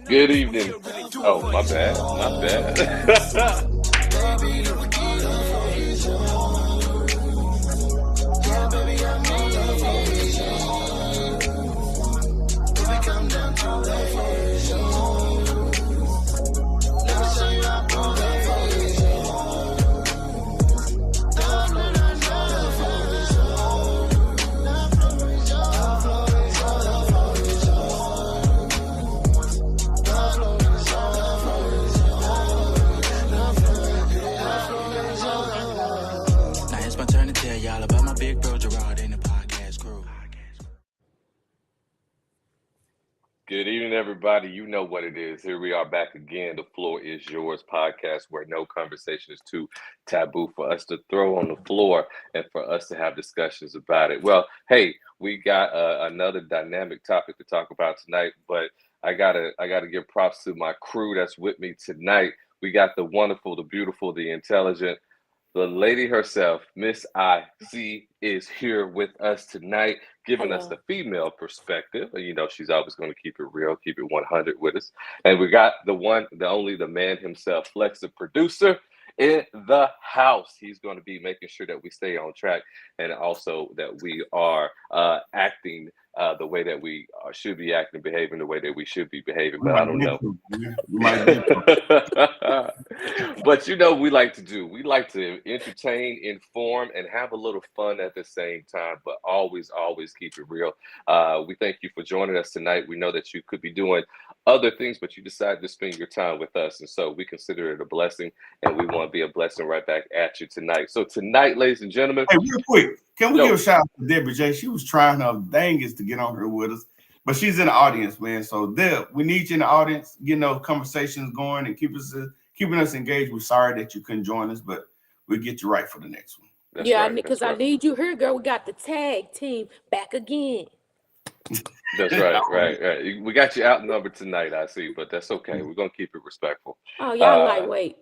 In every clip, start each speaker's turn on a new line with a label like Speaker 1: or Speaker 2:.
Speaker 1: Good evening. Oh, my bad. My bad.
Speaker 2: Now it's my turn to tell y'all about my big bro Gerard and the podcast crew.
Speaker 1: Good evening, everybody. You know what it is. Here we are back again. The Floor is Yours podcast, where no conversation is too taboo for us to throw on the floor and for us to have discussions about it. Well, hey, we got another dynamic topic to talk about tonight, but I gotta give props to my crew that's with me tonight. We got the wonderful, the beautiful, the intelligent, the lady herself, Miss IC, is here with us tonight, giving us the female perspective. You know, she's always going to keep it real, keep it 100 with us. And we got the one, the only, the man himself, Flex, the producer, in the house. He's going to be making sure that we stay on track and also that we are acting the way that we should be acting, behaving the way that we should be behaving. But I don't know. But you know, we like to do. We like to entertain, inform, and have a little fun at the same time. But always keep it real. We thank you for joining us tonight. We know that you could be doing other things, but you decided to spend your time with us, and so we consider it a blessing, and we want to be a blessing right back at you tonight. So tonight, ladies and gentlemen,
Speaker 3: hey, real quick, can we give a shout out to Deborah J? She was trying her dangest to get on here with us, but she's in the audience, man. So Deb, we need you in the audience, getting those conversations going and keeping us engaged. We're sorry that you couldn't join us, but we'll get you right for the next one.
Speaker 1: That's
Speaker 4: yeah,
Speaker 1: right,
Speaker 4: because
Speaker 1: that's
Speaker 4: I need you here, girl. We got the tag team back again.
Speaker 1: That's right. We got you outnumbered tonight, I see, but that's okay. We're gonna keep it respectful.
Speaker 4: Oh, y'all lightweight.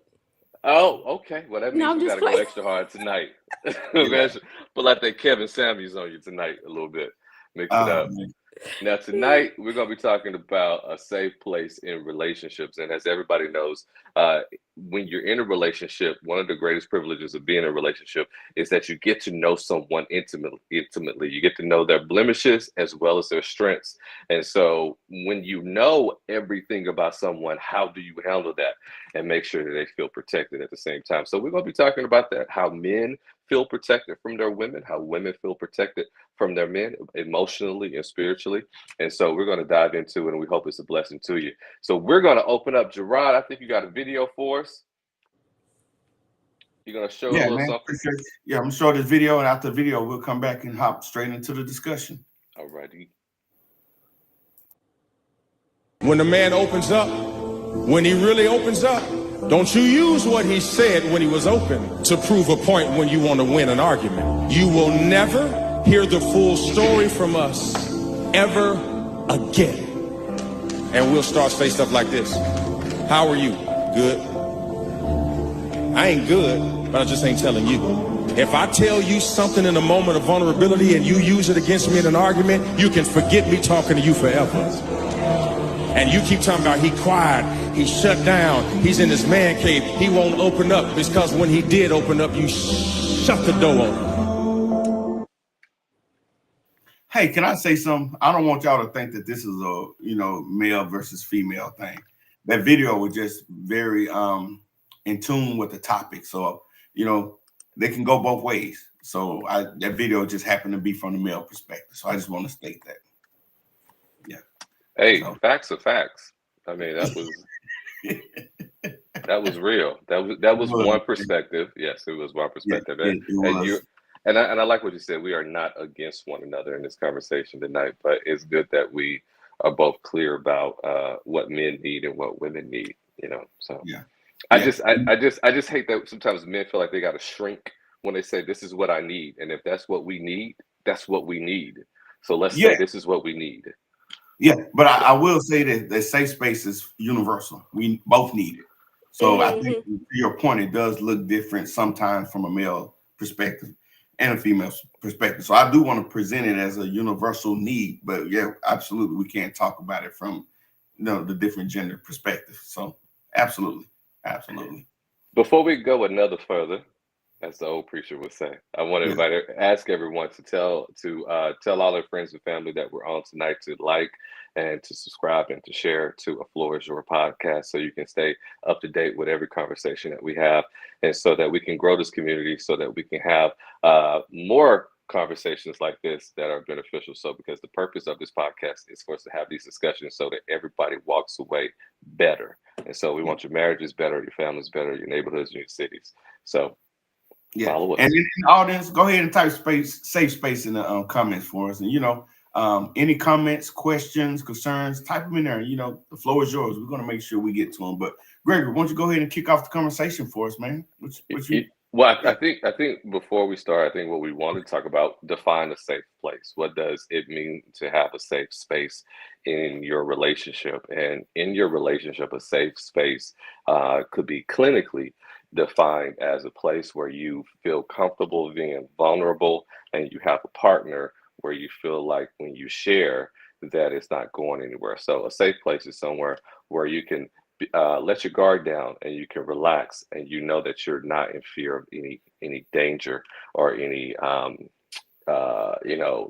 Speaker 1: Oh, okay. Well, that means
Speaker 4: No, I'm
Speaker 1: we
Speaker 4: just
Speaker 1: gotta go
Speaker 4: playing.
Speaker 1: extra hard tonight. Put like that Kevin Samuels on you tonight a little bit. Mix it up.
Speaker 3: Man.
Speaker 1: Now, tonight, we're going to be talking about a safe place in relationships. And as everybody knows, when you're in a relationship, one of the greatest privileges of being in a relationship is that you get to know someone intimately. You get to know their blemishes as well as their strengths. And so when you know everything about someone, how do you handle that and make sure that they feel protected at the same time? So we're going to be talking about that, how men feel protected from their women, how women feel protected from their men emotionally and spiritually. And so we're going to dive into it, and we hope it's a blessing to you. So we're going to open up. Gerard, I think you got a video for us. You're going to show a little something?
Speaker 3: Yeah, I'm going to show this video, and after the video, we'll come back and hop straight into the discussion.
Speaker 1: All righty.
Speaker 5: When the man opens up, when he really opens up, don't you use what he said when he was open to prove a point when you want to win an argument. You will never hear the full story from us ever again. And we'll start say stuff like this. How are you? Good. I ain't good, but I just ain't telling you. If I tell you something in a moment of vulnerability and you use it against me in an argument, you can forget me talking to you forever. And you keep talking about he quiet, he shut down, he's in his man cave, he won't open up. Because when he did open up, you shut the door on him.
Speaker 3: Hey, can I say something? I don't want y'all to think that this is a male versus female thing. That video was just very in tune with the topic. So, they can go both ways. So that video just happened to be from the male perspective. So I just want to state that. Yeah.
Speaker 1: Hey, facts are facts. I mean, that was real. That was one perspective. Yes, it was one perspective. And I like what you said. We are not against one another in this conversation tonight, but it's good that we are both clear about what men need and what women need. So
Speaker 3: yeah.
Speaker 1: I just hate that sometimes men feel like they got to shrink when they say this is what I need, and if that's what we need, that's what we need. So let's say this is what we need.
Speaker 3: Yeah, but I will say that the safe space is universal. We both need it. So I think to your point, it does look different sometimes from a male perspective and a female perspective. So I do want to present it as a universal need, but yeah, absolutely, we can't talk about it from the different gender perspective. So absolutely.
Speaker 1: Before we go another further, as the old preacher would say, I want
Speaker 3: Yeah.
Speaker 1: everybody ask everyone to tell all their friends and family that we're on tonight to like and to subscribe and to share to A Floor Is Your podcast, so you can stay up to date with every conversation that we have, and so that we can grow this community, so that we can have more conversations like this that are beneficial. So, because the purpose of this podcast is for us to have these discussions so that everybody walks away better. And so we want your marriages better, your families better, your neighborhoods, and your cities. So
Speaker 3: Yeah.
Speaker 1: follow us.
Speaker 3: And in the audience, go ahead and type safe space in the comments for us. And any comments, questions, concerns, type them in there. The floor is yours. We're going to make sure we get to them. But Gregory, why don't you go ahead and kick off the conversation for us, man?
Speaker 1: Well, I think before we start, I think what we want to talk about, define a safe place. What does it mean to have a safe space in your relationship? And in your relationship, a safe space could be clinically defined as a place where you feel comfortable being vulnerable, and you have a partner where you feel like when you share that it's not going anywhere. So a safe place is somewhere where you can let your guard down and you can relax, and you know that you're not in fear of any danger or any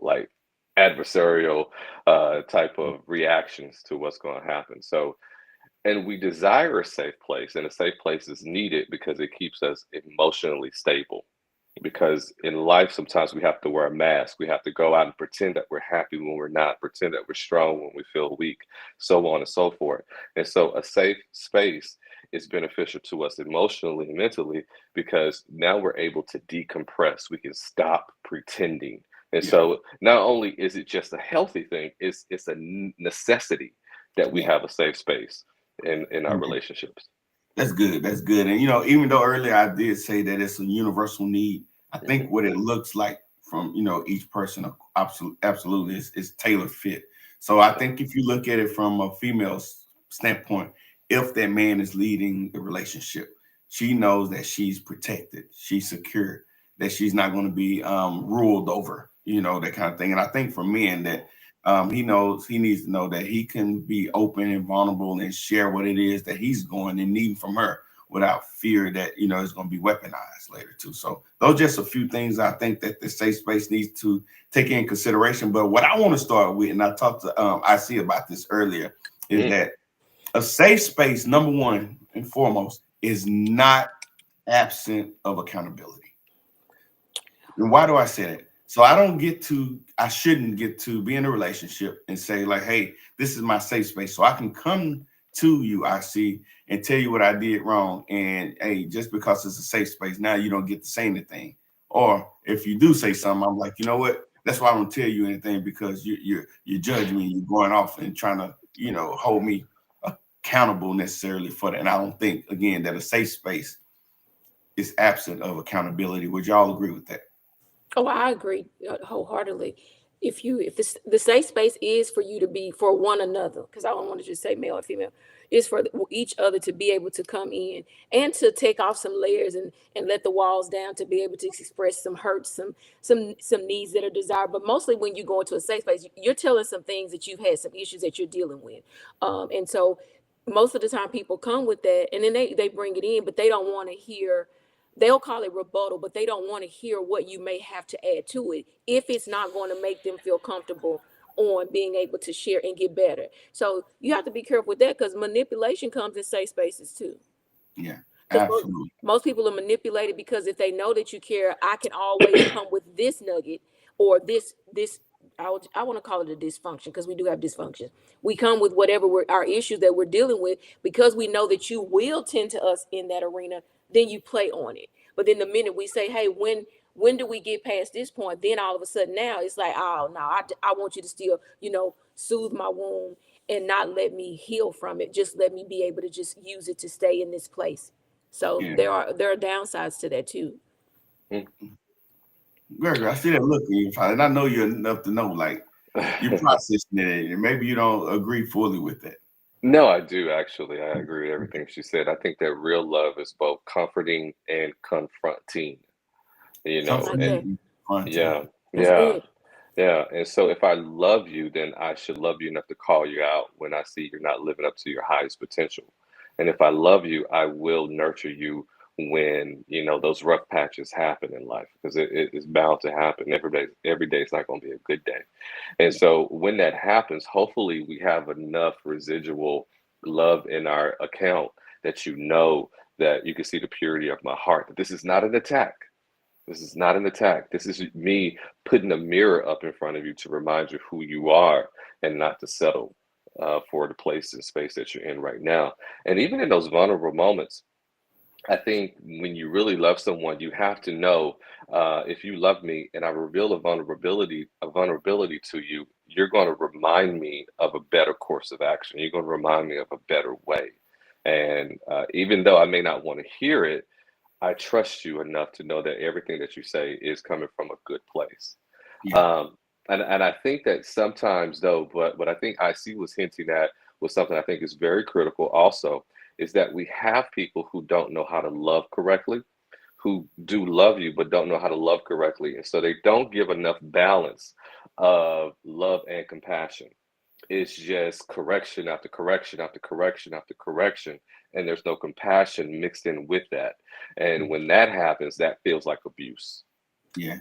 Speaker 1: like adversarial type of reactions to what's going to happen. So, and we desire a safe place, and a safe place is needed because it keeps us emotionally stable. Because in life, sometimes we have to wear a mask. We have to go out and pretend that we're happy when we're not, pretend that we're strong when we feel weak, so on and so forth. And so a safe space is beneficial to us emotionally and mentally, because now we're able to decompress. We can stop pretending. And so not only is it just a healthy thing, it's a necessity that we have a safe space in our relationships.
Speaker 3: That's good. And even though earlier I did say that it's a universal need, I think what it looks like from each person absolutely is tailor fit. So I think if you look at it from a female's standpoint, if that man is leading the relationship, she knows that she's protected, she's secure, that she's not going to be ruled over, that kind of thing. And I think for men that he needs to know that he can be open and vulnerable and share what it is that he's going and needing from her without fear that, it's going to be weaponized later too. So those are just a few things I think that the safe space needs to take in consideration. But what I want to start with, and I talked to IC about this earlier, is that a safe space, number one and foremost, is not absent of accountability. And why do I say that? So I shouldn't get to be in a relationship and say like, hey, this is my safe space. So I can come to you, IC, and tell you what I did wrong. And hey, just because it's a safe space, now you don't get to say anything. Or if you do say something, I'm like, you know what? That's why I don't tell you anything, because you're judging me, you're going off and trying to, hold me accountable necessarily for that. And I don't think, again, that a safe space is absent of accountability. Would y'all agree with that?
Speaker 4: Oh, I agree wholeheartedly. If the safe space is for you to be for one another, because I don't want to just say male or female, is for each other to be able to come in and to take off some layers and let the walls down, to be able to express some hurts, some needs that are desired. But mostly when you go into a safe space, you're telling some things that you've had, some issues that you're dealing with, and so most of the time people come with that, and then they bring it in, but they don't want to hear. They'll call it rebuttal, but they don't want to hear what you may have to add to it if it's not going to make them feel comfortable on being able to share and get better. So you have to be careful with that, because manipulation comes in safe spaces too.
Speaker 3: Yeah,
Speaker 4: 'Cause
Speaker 3: absolutely.
Speaker 4: most people are manipulated because if they know that you care, I can always come with this nugget or this. I want to call it a dysfunction, because we do have dysfunction. We come with whatever our issues that we're dealing with, because we know that you will tend to us in that arena. Then you play on it. But then the minute we say, hey, when do we get past this point? Then all of a sudden now it's like, oh no, I want you to still, soothe my wound and not let me heal from it. Just let me be able to just use it to stay in this place. So there are downsides to that too.
Speaker 3: Gregory, I see that look in you, and I know you're enough to know, like, you're processing it, and maybe you don't agree fully with that.
Speaker 1: No, I do actually. I agree with everything she said. I think that real love is both comforting and confronting.
Speaker 3: Comforting,
Speaker 1: Yeah.
Speaker 3: confronting.
Speaker 1: Yeah.
Speaker 4: Good.
Speaker 1: Yeah. And so if I love you, then I should love you enough to call you out when I see you're not living up to your highest potential. And if I love you, I will nurture you when, those rough patches happen in life because it's bound to happen. Every day is not going to be a good day. And so when that happens, hopefully we have enough residual love in our account that that you can see the purity of my heart, that this is not an attack. This is not an attack. This is me putting a mirror up in front of you to remind you who you are and not to settle for the place and space that you're in right now. And even in those vulnerable moments, I think when you really love someone, you have to know if you love me and I reveal a vulnerability to you, you're going to remind me of a better course of action. You're going to remind me of a better way. And even though I may not want to hear it, I trust you enough to know that everything that you say is coming from a good place.
Speaker 3: Yeah.
Speaker 1: And I think that sometimes though, but what I think IC was hinting at was something I think is very critical also, is that we have people who don't know how to love correctly, who do love you but don't know how to love correctly. And so they don't give enough balance of love and compassion. It's just correction after correction after correction after correction, and there's no compassion mixed in with that. And when that happens, that feels like abuse.
Speaker 3: Yeah,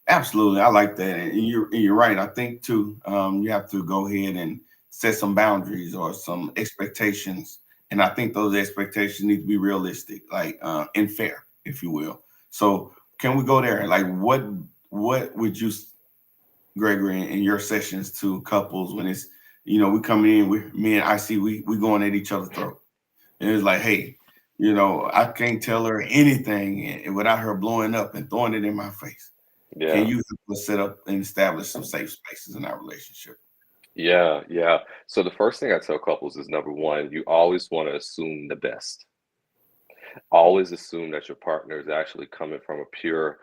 Speaker 3: absolutely. I like that. And you're right. I think too, you have to go ahead and set some boundaries or some expectations. And I think those expectations need to be realistic, like and fair, if you will. So can we go there? Like what would you, Gregory, in your sessions to couples when it's, we come in, me and IC, we going at each other's throat. And it's like, hey, I can't tell her anything without her blowing up and throwing it in my face.
Speaker 1: Yeah.
Speaker 3: Can you help us set up and establish some safe spaces in our relationship?
Speaker 1: Yeah, yeah. So the first thing I tell couples is number one, you always want to assume the best. Always assume that your partner is actually coming from a pure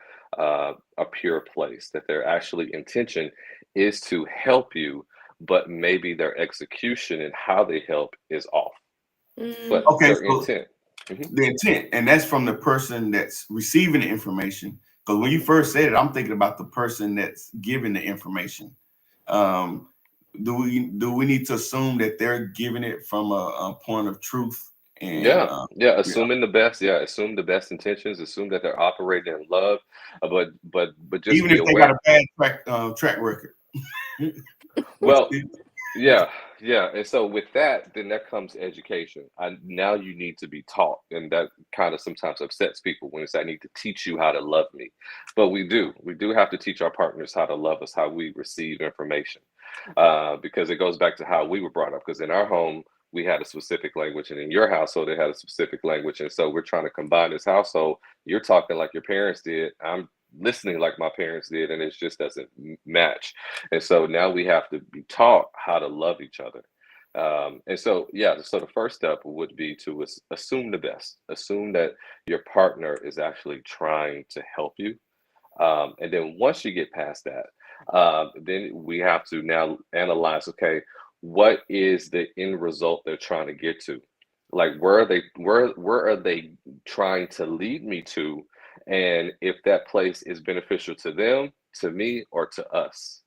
Speaker 1: place, that their actually intention is to help you, but maybe their execution and how they help is off. But
Speaker 3: Okay,
Speaker 1: their
Speaker 3: so
Speaker 1: intent. Mhm.
Speaker 3: the intent, and that's from the person that's receiving the information. Because when you first said it, I'm thinking about the person that's giving the information. Um, do we need to assume that they're giving it from a point of truth? And
Speaker 1: Yeah, yeah,
Speaker 3: yeah,
Speaker 1: assuming the best. Yeah, assume the best intentions. Assume that they're operating in love, but just
Speaker 3: even
Speaker 1: be
Speaker 3: if they got
Speaker 1: aware.
Speaker 3: a bad track record.
Speaker 1: Well, yeah, yeah. And so with that, then there comes education. And now you need to be taught. And that kind of sometimes upsets people when it's I need to teach you how to love me. But we do. We do have to teach our partners how to love us, how we receive information. Because it goes back to how we were brought up. Because in our home, we had a specific language, and in your household, it had a specific language. And so we're trying to combine this household. You're talking like your parents did. I'm listening like my parents did, and it just doesn't match. And so now we have to be taught how to love each other. And so, yeah, so the first step would be to assume the best, assume that your partner is actually trying to help you. And then once you get past that, then we have to now analyze, okay, what is the end result they're trying to get to? Like where are they trying to lead me to? And if that place is beneficial to them, to me, or to us.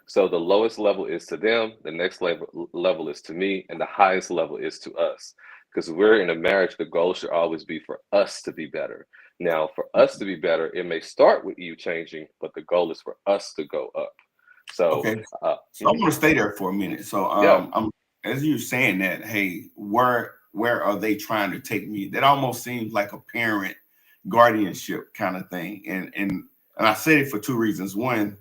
Speaker 1: So the lowest level is to them, the next level is to me, and the highest level is to us. Because we're in a marriage, the goal should always be for us to be better. Now, for us to be better, it may start with you changing, but the goal is for us to go up. So,
Speaker 3: Okay, so I want to stay there for a minute. So
Speaker 1: yeah,
Speaker 3: as you're saying that, hey, where are they trying to take me? That almost seems like a parent guardianship kind of thing. And I say it for two reasons. One,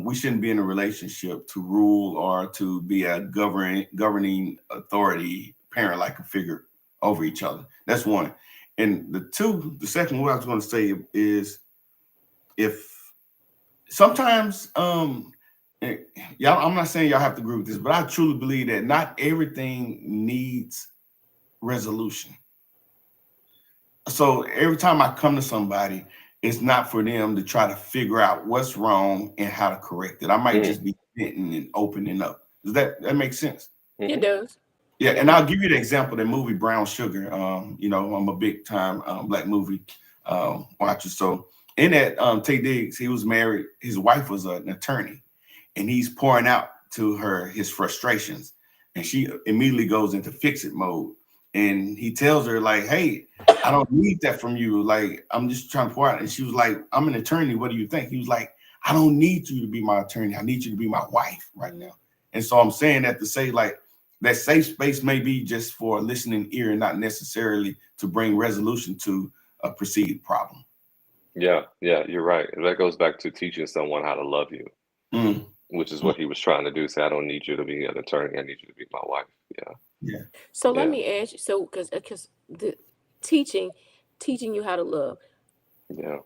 Speaker 3: we shouldn't be in a relationship to rule or to be a governing authority, parent-like a figure over each other. That's one. And the second what I was going to say is if sometimes y'all, I'm not saying y'all have to agree with this, but I truly believe that not everything needs resolution. So every time I come to somebody, it's not for them to try to figure out what's wrong and how to correct it. I might just be venting and opening up. Does that make sense?
Speaker 4: It does.
Speaker 3: Yeah, and I'll give you the example, the movie Brown Sugar. I'm a big time black movie watcher. So in that Tay Diggs, he was married. His wife was an attorney, and he's pouring out to her his frustrations, and she immediately goes into fix it mode. And he tells her like, "Hey, I don't need that from you. Like, I'm just trying to pour out." And she was like, "I'm an attorney. What do you think?" He was like, "I don't need you to be my attorney. I need you to be my wife right now." And so I'm saying that to say like that safe space may be just for a listening ear and not necessarily to bring resolution to a perceived problem.
Speaker 1: Yeah, you're right. And that goes back to teaching someone how to love you,
Speaker 3: Mm.
Speaker 1: which is what he was trying to do. Say, I don't need you to be an attorney. I need you to be my wife. Yeah.
Speaker 3: Yeah.
Speaker 4: So let
Speaker 1: Yeah.
Speaker 4: me ask you, so because the teaching you how to love,
Speaker 1: Yeah.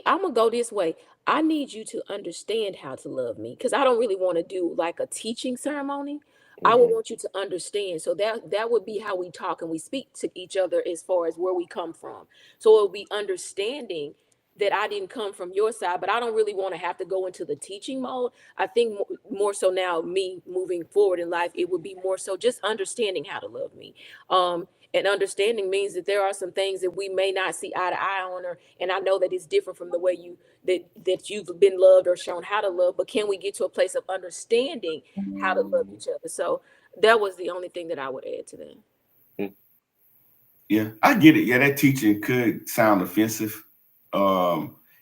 Speaker 4: I'm gonna go this way. I need you to understand how to love me because I don't really want to do like a teaching ceremony. I would
Speaker 1: Mhm.
Speaker 4: want you to understand. So that would be how we talk and we speak to each other as far as where we come from. So it'll be understanding that I didn't come from your side, but I don't really want to have to go into the teaching mode. I think more so now, me moving forward in life, it would be more so just understanding how to love me. And understanding means that there are some things that we may not see eye to eye on, and I know that it's different from the way that you've been loved or shown how to love. But can we get to a place of understanding how to love each other? So that was the only thing that I would add to that.
Speaker 1: Mm.
Speaker 3: Yeah, I get it. Yeah, that teaching could sound offensive,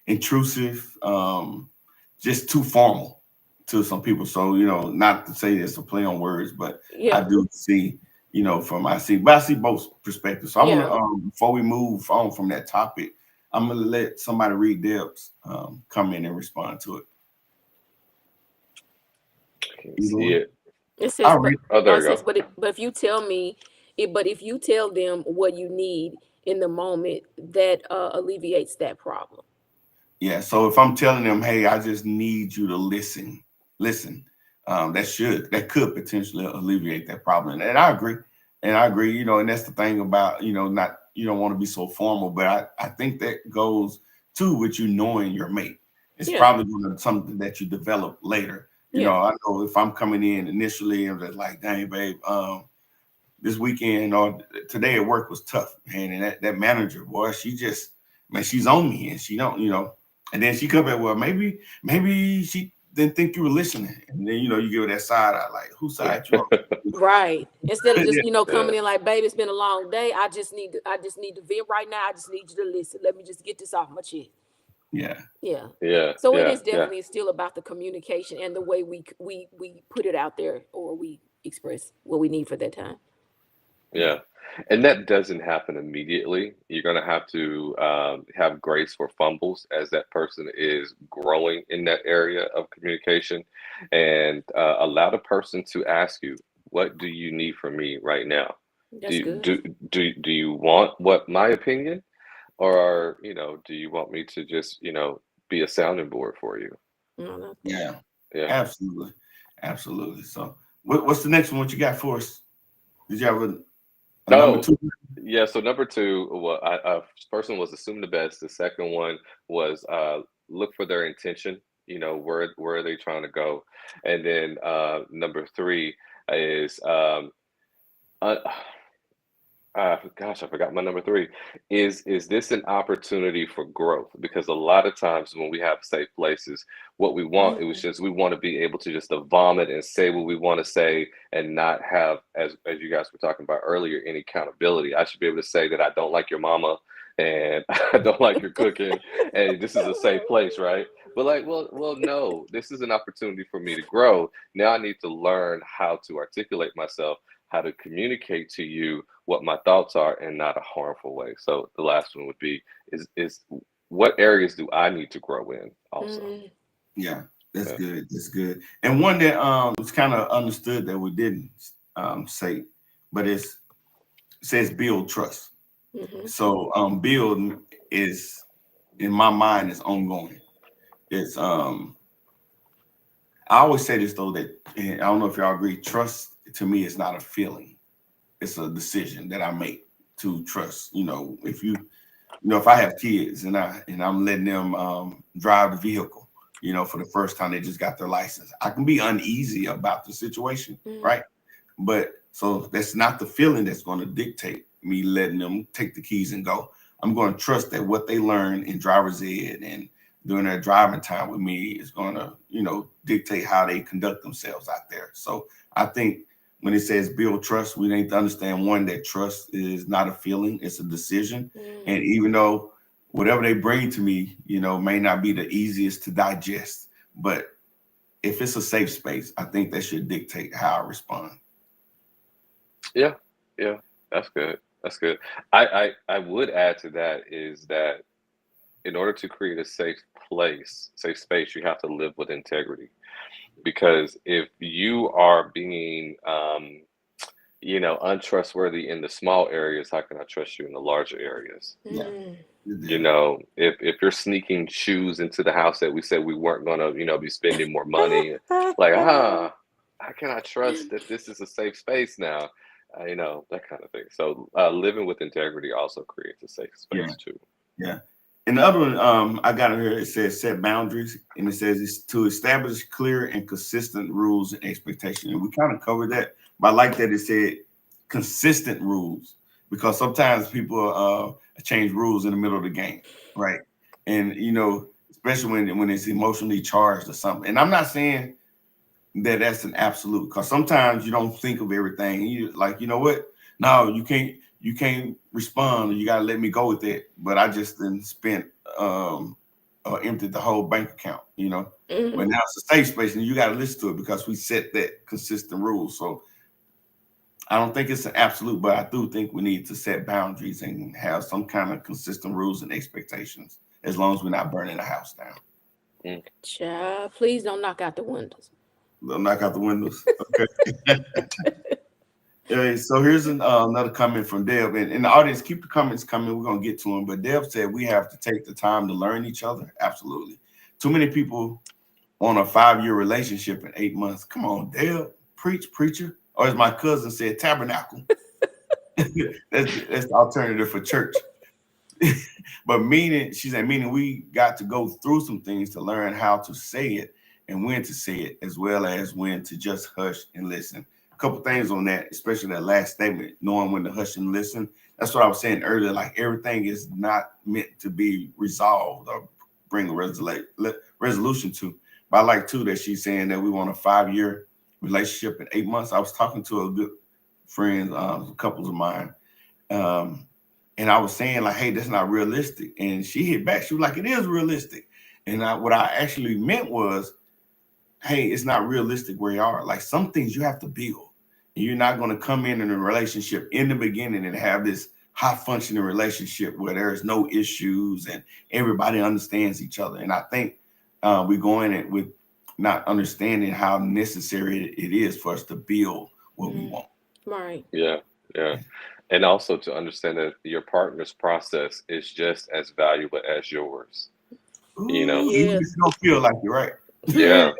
Speaker 3: intrusive, just too formal to some people. So, not to say it's a play on words, but I
Speaker 4: Yeah,
Speaker 3: do see, but I see both perspectives. So I'm
Speaker 4: yeah.
Speaker 3: gonna, before we move on from that topic, I'm gonna let somebody read Deb's come in and respond to it.
Speaker 1: Can't
Speaker 3: Either
Speaker 1: see
Speaker 3: one.
Speaker 1: it.
Speaker 4: It says,
Speaker 3: I'll
Speaker 4: but
Speaker 3: read.
Speaker 1: Oh, there
Speaker 4: it
Speaker 1: you
Speaker 4: says,
Speaker 1: go.
Speaker 4: but if you tell me, but if you tell them what you need in the moment, that alleviates that problem.
Speaker 3: Yeah. So if I'm telling them, hey, I just need you to listen, that could potentially alleviate that problem. And I agree. And I agree, and that's the thing about, not, you don't want to be so formal, but I think that goes too with you knowing your mate. It's
Speaker 4: Yeah,
Speaker 3: probably going to something that you develop later.
Speaker 4: yeah,
Speaker 3: I know if I'm coming in initially and just like, dang, babe, this weekend or today at work was tough, man. And that manager, boy, she's on me and she don't, and then she come back, well, maybe she didn't think you were listening. And then, you give her that side eye, like, whose side you on?
Speaker 4: right. Instead of just
Speaker 3: Yeah.
Speaker 4: coming
Speaker 1: Yeah.
Speaker 4: in like, baby, it's been a long day. I just need to vent right now. I just need you to listen. Let me just get this off my chest.
Speaker 3: Yeah.
Speaker 4: Yeah.
Speaker 1: Yeah.
Speaker 4: So it
Speaker 1: Yeah.
Speaker 4: is definitely still about the communication and the way we put it out there, or we express what we need for that time.
Speaker 1: Yeah. And that doesn't happen immediately. You're going to have to have grace for fumbles as that person is growing in that area of communication, and allow the person to ask you, what do you need from me right now?
Speaker 4: That's
Speaker 1: Do,
Speaker 4: good.
Speaker 1: do, do you want my opinion, or, do you want me to just, be a sounding board for you?
Speaker 4: No, no.
Speaker 3: Yeah.
Speaker 1: Yeah.
Speaker 3: Absolutely. Absolutely. So what's the next one? What you got for us? Did you have a number
Speaker 1: Oh,
Speaker 3: two?
Speaker 1: yeah. So number two, well, first one was assume the best. The second one was look for their intention. Where are they trying to go? And then number three is uh, gosh, I forgot my number three. Is this an opportunity for growth? Because a lot of times when we have safe places, what we want, it was
Speaker 4: Mhm.
Speaker 1: just we want to be able to just to vomit and say what we want to say and not have, as you guys were talking about earlier, any accountability. I should be able to say that I don't like your mama and I don't like your cooking, and this is a safe place, right? But like, well, no, this is an opportunity for me to grow. Now I need to learn how to articulate myself, how to communicate to you what my thoughts are in not a harmful way. So the last one would be is what areas do I need to grow in also?
Speaker 4: Mhm.
Speaker 3: Yeah, that's
Speaker 1: Yeah.
Speaker 3: good. That's good. And one that is kind of understood that we didn't say, but it says build trust.
Speaker 4: Mhm.
Speaker 3: So build is in my mind is ongoing. It's I always say this though that, and I don't know if y'all agree, trust to me is not a feeling. It's a decision that I make to trust. If I have kids and I'm letting them drive the vehicle, for the first time they just got their license, I can be uneasy about the situation,
Speaker 4: Mhm.
Speaker 3: right? But so that's not the feeling that's going to dictate me letting them take the keys and go. I'm going to trust that what they learn in driver's ed and during their driving time with me is going to, dictate how they conduct themselves out there. So I think when it says build trust, we need to understand, one, that trust is not a feeling, it's a decision. And even though whatever they bring to me, may not be the easiest to digest, but if it's a safe space, I think that should dictate how I respond.
Speaker 1: Yeah, that's good. That's good. I would add to that is that in order to create a safe space, you have to live with integrity. Because if you are being, untrustworthy in the small areas, how can I trust you in the larger areas?
Speaker 3: Yeah.
Speaker 1: If you're sneaking shoes into the house that we said we weren't gonna, be spending more money, like, how can I trust that this is a safe space now? That kind of thing. So living with integrity also creates a safe space too.
Speaker 3: Yeah. And the other one, I got it here. It says set boundaries, and it says it's to establish clear and consistent rules and expectations. And we kind of covered that, but I like that it said consistent rules, because sometimes people change rules in the middle of the game, right? And especially when it's emotionally charged or something. And I'm not saying that that's an absolute, because sometimes you don't think of everything. You like, you know what? No, you can't respond, or you got to let me go with it. But I just then spent emptied the whole bank account, but now it's a safe space and you got to listen to it because we set that consistent rule. So I don't think it's an absolute, but I do think we need to set boundaries and have some kind of consistent rules and expectations, as long as we're not burning the house down.
Speaker 4: Child, please don't knock out the windows.
Speaker 3: They'll knock out the windows. Okay. So here's another comment from Deb. And in the audience, keep the comments coming. We're going to get to them. But Deb said we have to take the time to learn each other. Absolutely. Too many people on a 5-year relationship in 8 months. Come on, Deb. Preach, preacher. Or as my cousin said, tabernacle. That's the alternative for church. But she said, meaning we got to go through some things to learn how to say it and when to say it, as well as when to just hush and listen. A couple things on that, especially that last statement, knowing when to hush and listen. That's what I was saying earlier. Like, everything is not meant to be resolved or bring a resolution to. But I like too that she's saying that we want a 5-year relationship in 8 months. I was talking to a good friend, couples of mine, and I was saying like, hey, that's not realistic. And she hit back. She was like, it is realistic. And what I actually meant was, hey, it's not realistic where you are. Like, some things you have to build. And you're not going to come in a relationship in the beginning and have this high functioning relationship where there's no issues and everybody understands each other. And I think we go in it with not understanding how necessary it is for us to build what we want.
Speaker 4: Right.
Speaker 1: Yeah. And also to understand that your partner's process is just as valuable as yours.
Speaker 3: Ooh, even if you don't feel like you're right.
Speaker 1: Yeah.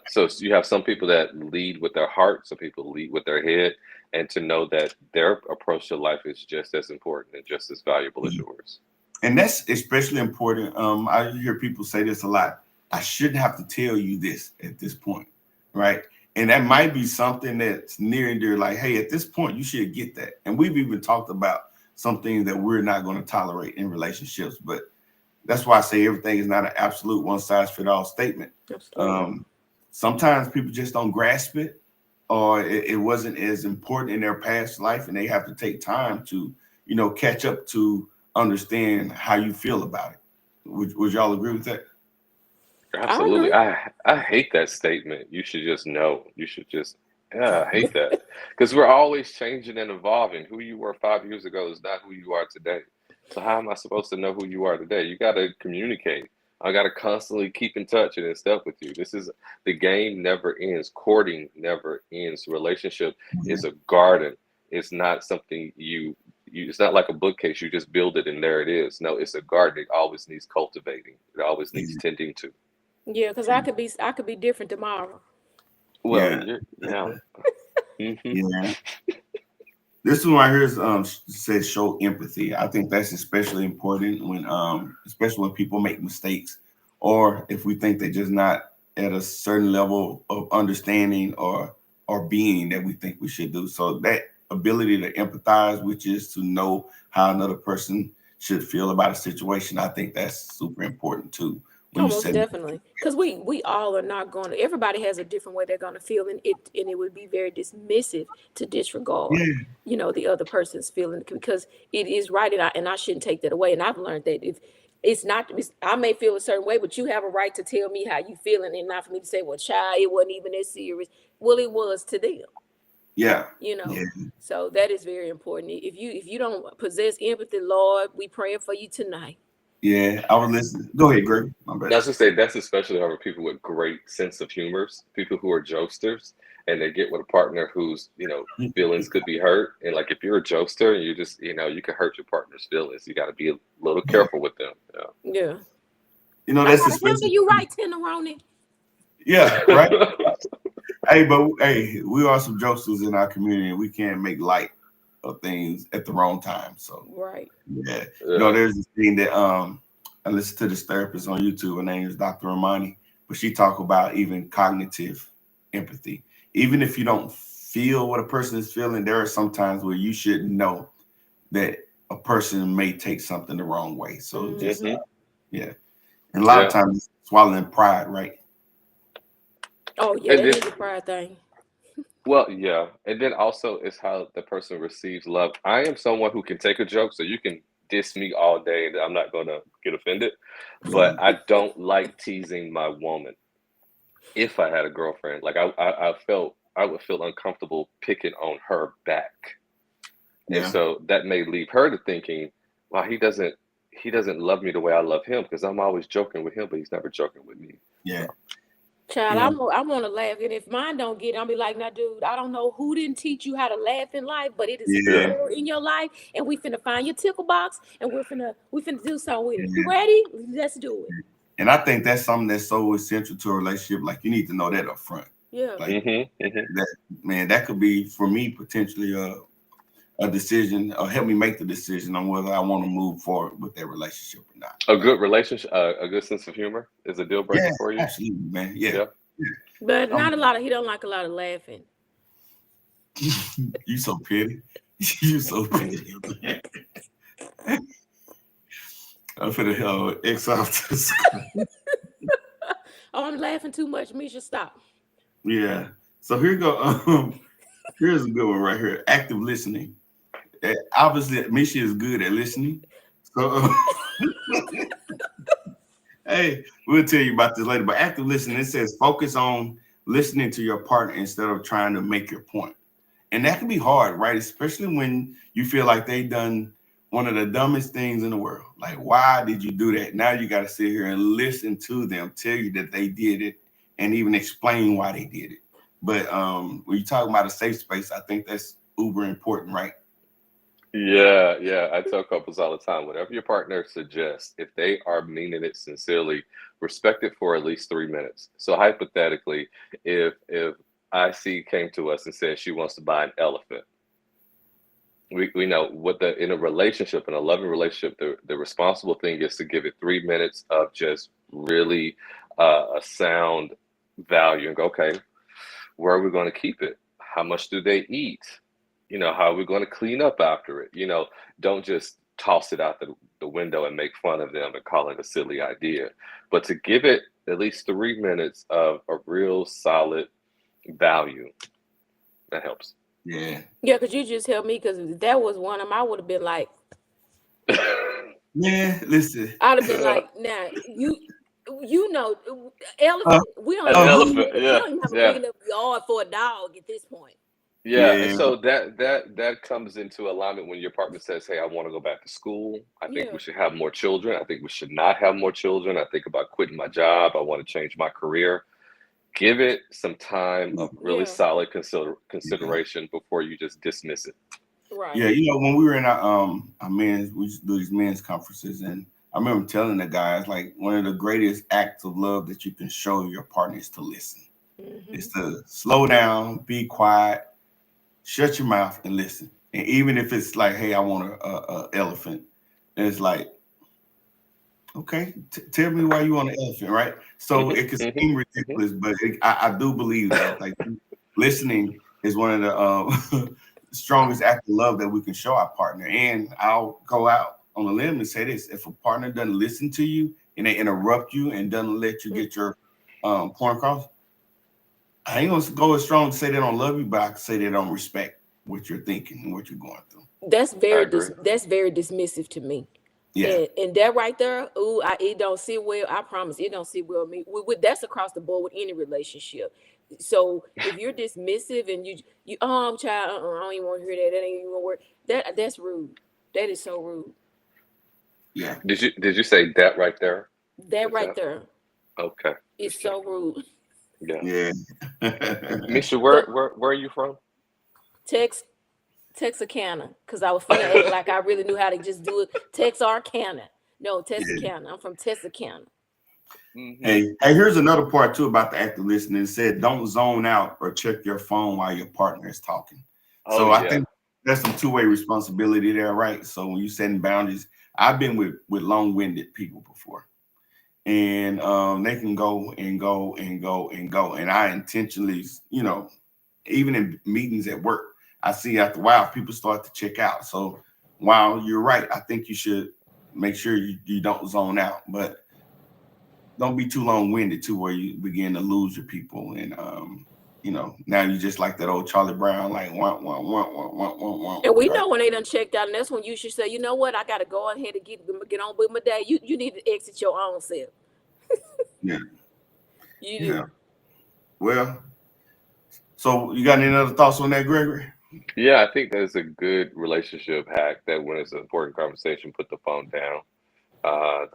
Speaker 1: So you have some people that lead with their heart, some people lead with their head, and to know that their approach to life is just as important and just as valuable as yours.
Speaker 3: And that's especially important. I hear people say this a lot. I shouldn't have to tell you this at this point, right? And that might be something that's near and dear, like, hey, at this point, you should get that. And we've even talked about some things that we're not going to tolerate in relationships. But that's why I say everything is not an absolute one-size-fits-all statement. Sometimes people just don't grasp it, or it wasn't as important in their past life, and they have to take time to, catch up to understand how you feel about it. Would y'all agree with that?
Speaker 1: Absolutely. I hate that statement. You should just know. You should just, I hate that. Because we're always changing and evolving. Who you were 5 years ago is not who you are today. So how am I supposed to know who you are today? You got to communicate. I got to constantly keep in touch and in step with you. The game never ends. Courting never ends. Relationship is a garden. It's not something it's not like a bookcase. You just build it and there it is. No, it's a garden. It always needs cultivating. It always needs tending to.
Speaker 4: Yeah, because I could be different tomorrow.
Speaker 1: Well,
Speaker 3: yeah. This one right here says show empathy. I think that's especially important when, especially when people make mistakes, or if we think they're just not at a certain level of understanding or being that we think we should do. So that ability to empathize, which is to know how another person should feel about a situation. I think that's super important too. When you
Speaker 4: Almost
Speaker 3: say,
Speaker 4: definitely, because we all are not going to. Everybody has a different way they're going to feel, and it would be very dismissive to disregard,
Speaker 3: yeah,
Speaker 4: the other person's feeling, because it is right, and I shouldn't take that away. And I've learned that if it's not, I may feel a certain way, but you have a right to tell me how you feeling, and not for me to say, well, child, it wasn't even that serious. Well, it was to them.
Speaker 3: yeah,
Speaker 4: You know,
Speaker 3: yeah,
Speaker 4: so that is very important. If you don't possess empathy, Lord, we praying for you tonight.
Speaker 3: yeah. I was listening. Go ahead, Greg. My bad.
Speaker 1: That's to say that's especially hard for people with great sense of humors, people who are jokesters, and they get with a partner whose feelings could be hurt. And like if you're a jokester, and you just you can hurt your partner's feelings. You got to be a little careful with them.
Speaker 4: Yeah,
Speaker 3: That's
Speaker 4: I handle
Speaker 3: especially.
Speaker 4: you right, Tenderoni.
Speaker 3: Yeah, right. Hey, we are some jokesters in our community, and we can't make light of things at the wrong time. So
Speaker 4: Right.
Speaker 3: yeah,
Speaker 1: Yeah.
Speaker 3: there's this thing that I listen to this therapist on YouTube. Her name is Dr. Ramani, but she talk about even cognitive empathy. Even if you don't feel what a person is feeling, there are some times where you should know that a person may take something the wrong way. So just
Speaker 1: Mhm.
Speaker 3: yeah, and a lot of
Speaker 1: Yeah.
Speaker 3: times it's swallowing pride, right?
Speaker 4: Oh yeah,
Speaker 1: And
Speaker 4: that
Speaker 1: then,
Speaker 4: is a pride thing.
Speaker 1: well, yeah, and then also it's how the person receives love. I am someone who can take a joke, so you can diss me all day, and I'm not gonna get offended. But I don't like teasing my woman. If I had a girlfriend, like I would feel uncomfortable picking on her back. And
Speaker 3: Yeah,
Speaker 1: so that may leave her to thinking, wow, he doesn't love me the way I love him because I'm always joking with him, but he's never joking with me.
Speaker 3: yeah,
Speaker 4: Child,
Speaker 3: yeah,
Speaker 4: I want to laugh, and if mine don't get it, I'll be like, nah, dude, I don't know who didn't teach you how to laugh in life, but it is a
Speaker 3: yeah,
Speaker 1: Yeah.
Speaker 4: core in your life, and we finna find your tickle box, and we finna do something with it. You
Speaker 3: yeah.
Speaker 4: ready? Let's do it.
Speaker 3: And I think that's something that's so essential to a relationship. Like you need to know that up front.
Speaker 4: Yeah.
Speaker 3: Like
Speaker 1: Mm-hmm.
Speaker 3: that, man, that could be for me potentially a decision or help me make the decision on whether I want to move forward with that relationship or not.
Speaker 1: A good relationship, a good sense of humor is a deal breaker
Speaker 3: Yeah,
Speaker 1: for you.
Speaker 3: absolutely, man. Yeah.
Speaker 1: Yeah.
Speaker 4: But not a lot of, he don't like a lot of laughing.
Speaker 3: You so petty. You so petty. I'm finna X off this.
Speaker 4: Oh, I'm laughing too much. Misha, stop.
Speaker 3: Yeah. So here you go. Here's a good one right here. Active listening. Obviously, Misha is good at listening. So hey, we'll tell you about this later. But active listening, it says focus on listening to your partner instead of trying to make your point. And that can be hard, right? Especially when you feel like they done one of the dumbest things in the world. Like, why did you do that? Now you got to sit here and listen to them tell you that they did it and even explain why they did it. But when you talk about a safe space, I think that's uber important, right?
Speaker 1: Yeah. I tell couples all the time, whatever your partner suggests, if they are meaning it sincerely, respect it for at least 3 minutes. So hypothetically, if IC came to us and said she wants to buy an elephant, we know in a relationship, in a loving relationship, the responsible thing is to give it 3 minutes of just really a sound value and go, okay, where are we going to keep it? How much do they eat? How are we going to clean up after it? Don't just toss it out the window and make fun of them and call it a silly idea, but to give it at least 3 minutes of a real solid value. That helps.
Speaker 3: Yeah.
Speaker 4: Yeah, because you just helped me, because if that was one of them, I would have been like,
Speaker 3: Yeah, listen.
Speaker 4: I'd have been like, nah, elephant, we don't
Speaker 1: An
Speaker 4: even
Speaker 1: elephant,
Speaker 4: we
Speaker 1: yeah,
Speaker 4: don't even have a
Speaker 1: yeah.
Speaker 4: big enough yard for a dog at this point.
Speaker 1: Yeah, and
Speaker 3: Yeah.
Speaker 1: so that comes into alignment when your partner says, "Hey, I want to go back to school. I think
Speaker 4: Yeah.
Speaker 1: we should have more children. I think we should not have more children. I think about quitting my job. I want to change my career." Give it some time of really
Speaker 4: Yeah.
Speaker 1: solid consideration before you just dismiss it.
Speaker 4: Right.
Speaker 3: Yeah, when we were in our men's, we used to do these men's conferences, and I remember telling the guys, like, one of the greatest acts of love that you can show your partner is to listen.
Speaker 4: Mhm.
Speaker 3: It's to slow down, be quiet, shut your mouth, and listen. And even if it's like, hey, I want a elephant, and it's like, okay, tell me why you want an elephant, right? So it can seem ridiculous, but I do believe that like listening is one of the strongest acts of love that we can show our partner. And I'll go out on a limb and say this: if a partner doesn't listen to you and they interrupt you and doesn't let you get your point across, I ain't gonna go as strong to say they don't love you, but I can say they don't respect what you're thinking and what you're going through.
Speaker 4: That's very
Speaker 1: agree.
Speaker 4: that's very dismissive to me.
Speaker 3: Yeah,
Speaker 4: And that right there, it don't sit well. I promise it don't sit well with me. That's across the board with any relationship. So if you're dismissive and you child, I don't even want to hear that. That ain't even gonna work. That's rude. That is so rude.
Speaker 3: yeah.
Speaker 1: Did you say that right there?
Speaker 4: That
Speaker 1: Is
Speaker 4: right
Speaker 1: that
Speaker 4: there
Speaker 1: okay?
Speaker 4: is
Speaker 1: Just
Speaker 4: so
Speaker 1: checking.
Speaker 4: rude.
Speaker 1: Yeah.
Speaker 3: Yeah.
Speaker 1: Misha,
Speaker 4: So
Speaker 1: where are you from?
Speaker 4: Texarkana, because I was finna act like I really knew how to just do it. Texarkana. No,
Speaker 3: Yeah.
Speaker 4: Texarkana. I'm from Texarkana.
Speaker 1: Mm-hmm.
Speaker 3: Hey, here's another part too about the active listening. It said don't zone out or check your phone while your partner is talking.
Speaker 1: Oh
Speaker 3: So I
Speaker 1: yeah.
Speaker 3: think there's some two-way responsibility there, right? So when you're setting boundaries, I've been with long-winded people before, and they can go and go and go and go, and I intentionally, even in meetings at work, I see after a while people start to check out. So while you're right, I think you should make sure you don't zone out, but don't be too long-winded too, where you begin to lose your people, and now you just like that old Charlie Brown, like want,
Speaker 4: And we
Speaker 3: right?
Speaker 4: know when they done checked out, and that's when you should say, you know what, I gotta go ahead and get on with my day. You need to exit your own self.
Speaker 3: Yeah,
Speaker 4: You
Speaker 3: yeah.
Speaker 4: do.
Speaker 3: Well, so you got any other thoughts on that, Gregory?
Speaker 1: Yeah, I think that's a good relationship hack that when it's an important conversation, put the phone down.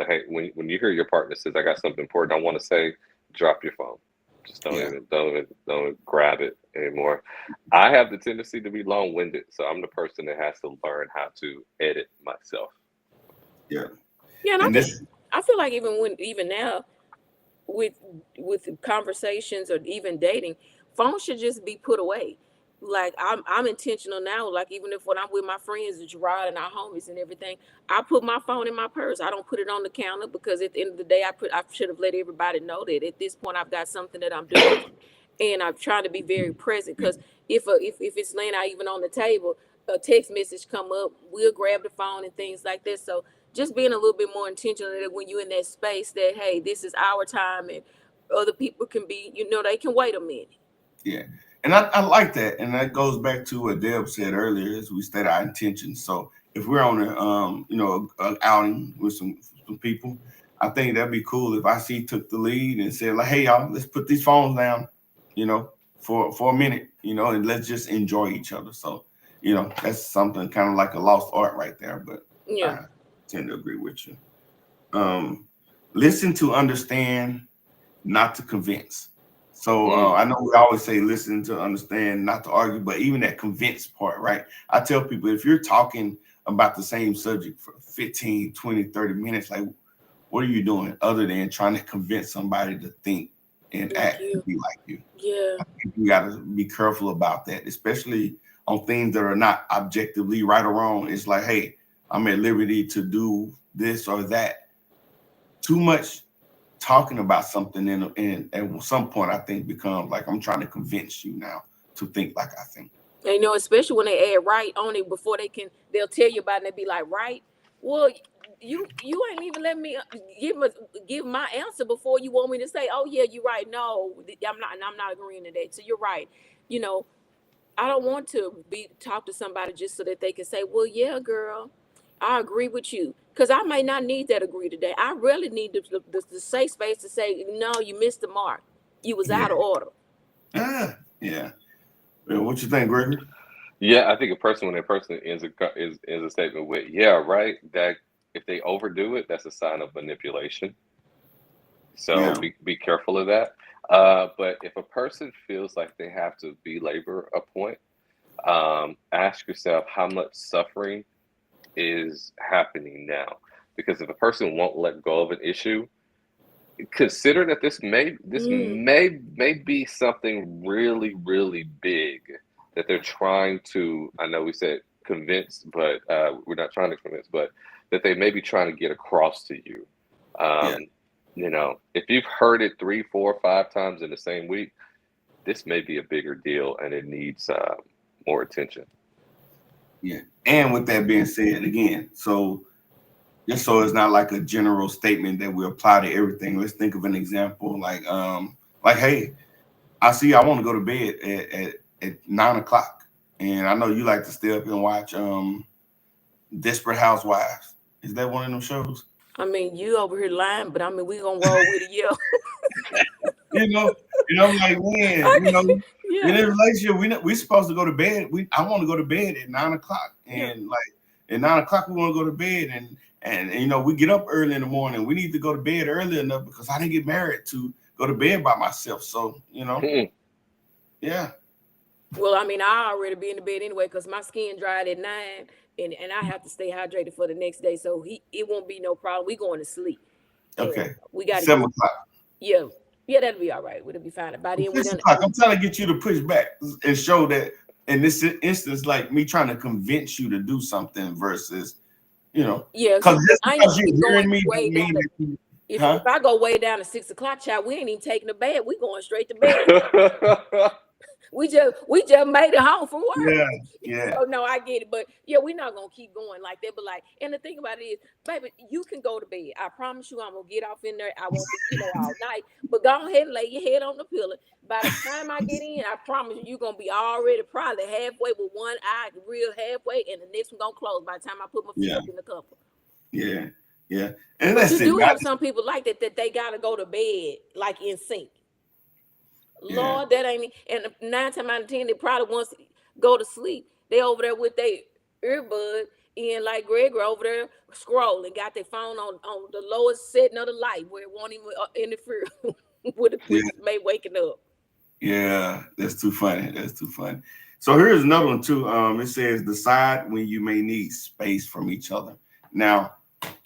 Speaker 1: Hey, when you hear your partner says, "I got something important I want to say," drop your phone. Just
Speaker 3: Yeah,
Speaker 1: don't grab it anymore. I have the tendency to be long-winded, so I'm the person that has to learn how to edit myself.
Speaker 3: yeah.
Speaker 4: Yeah, and
Speaker 3: And this,
Speaker 4: I feel like even now with conversations or even dating, phones should just be put away. Like I'm intentional now. Like even if when I'm with my friends, Gerard and our homies and everything, I put my phone in my purse. I don't put it on the counter because at the end of the day, I should have let everybody know that at this point I've got something that I'm doing, and I'm trying to be very present. Because if it's laying out even on the table, a text message come up, we'll grab the phone and things like this. So just being a little bit more intentional that when you're in that space that hey, this is our time and other people can be, they can wait a minute.
Speaker 3: yeah. And I like that, and that goes back to what Deb said earlier, is we state our intentions. So if we're on an outing with some people, I think that'd be cool if I took the lead and said like, hey y'all, let's put these phones down, for a minute, and let's just enjoy each other. So that's something kind of like a lost art right there, but
Speaker 4: Yeah.
Speaker 3: I tend to agree with you. Listen to understand, not to convince. So I know we always say listen to understand, not to argue, but even that convince part, right? I tell people if you're talking about the same subject for 15, 20, 30 minutes, like what are you doing other than trying to convince somebody to think and
Speaker 4: Like
Speaker 3: act
Speaker 4: you.
Speaker 3: and be like you?
Speaker 4: Yeah.
Speaker 3: I think you got to be careful about that, especially on things that are not objectively right or wrong. It's like, hey, I'm at liberty to do this or that. Too much talking about something and at some point I think becomes like I'm trying to convince you now to think like I think.
Speaker 4: And, especially when they add right on it before they'll tell you about it and they be like, right? Well, you ain't even let me give my answer before you want me to say, oh yeah, you're right. No, I'm not agreeing to that. So you're right. You know, I don't want to talk to somebody just so that they can say, well, yeah, girl, I agree with you. Because I may not need that agree today. I really need the safe space to say, no, you missed the mark. You was out of order.
Speaker 3: Yeah. Well, what you think, Gregory?
Speaker 1: Yeah, I think when a person ends a statement with "yeah, right," that if they overdo it, that's a sign of manipulation. So
Speaker 3: Yeah.
Speaker 1: be careful of that. But if a person feels like they have to belabor a point, ask yourself how much suffering is happening now. Because if a person won't let go of an issue, consider that this may be something really, really big that they're trying to. I know we said convince, but we're not trying to convince, but that they may be trying to get across to you.
Speaker 3: Yeah.
Speaker 1: Um, if you've heard it 3, 4, 5 times in the same week, this may be a bigger deal and it needs more attention.
Speaker 3: Yeah. And with that being said, again, so just so it's not like a general statement that we apply to everything. Let's think of an example like, hey, I see I want to go to bed at 9 o'clock. And I know you like to stay up and watch Desperate Housewives. Is that one of them shows?
Speaker 4: I mean, you over here lying, but I mean, we gonna roll with it, yeah.
Speaker 3: You know, like, man,
Speaker 4: Yeah.
Speaker 3: in a relationship, we supposed to go to bed. I want to go to bed at 9 o'clock, and like at 9 o'clock we want to go to bed, and we get up early in the morning. We need to go to bed early enough because I didn't get married to go to bed by myself. So yeah.
Speaker 4: Well, I mean, I already be in the bed anyway because my skin dried at 9, and I have to stay hydrated for the next day, so it won't be no problem. We going to sleep.
Speaker 3: Okay.
Speaker 4: We got
Speaker 3: 7 o'clock.
Speaker 4: Yeah, that'll be all right. It'll be fine. By then,
Speaker 3: 6 o'clock. I'm trying to get you to push back and show that in this instance, like me trying to convince you to do something versus,
Speaker 4: yeah,
Speaker 3: because just because you're hearing me,
Speaker 4: if I go way down to 6 o'clock, child, we ain't even taking a bed. We going straight to bed. We just made it home from work.
Speaker 3: Yeah.
Speaker 4: So no, I get it, but yeah, we're not gonna keep going like that. But and the thing about it is, baby, you can go to bed. I promise you, I'm gonna get off in there. I won't be all night. But go ahead and lay your head on the pillow. By the time I get in, I promise you're gonna be already probably halfway with one eye real halfway, and the next one gonna close by the time I put my feet up in the cover.
Speaker 3: Yeah. And that's
Speaker 4: you do have some people like that they gotta go to bed like in sync. Lord, that ain't, and 9 times out of 10, they probably once go to sleep. They over there with their earbud and like Gregory over there scrolling, got their phone on the lowest setting of the light where it won't even interfere with the may waking up.
Speaker 3: Yeah, that's too funny. So here's another one too. It says decide when you may need space from each other. Now,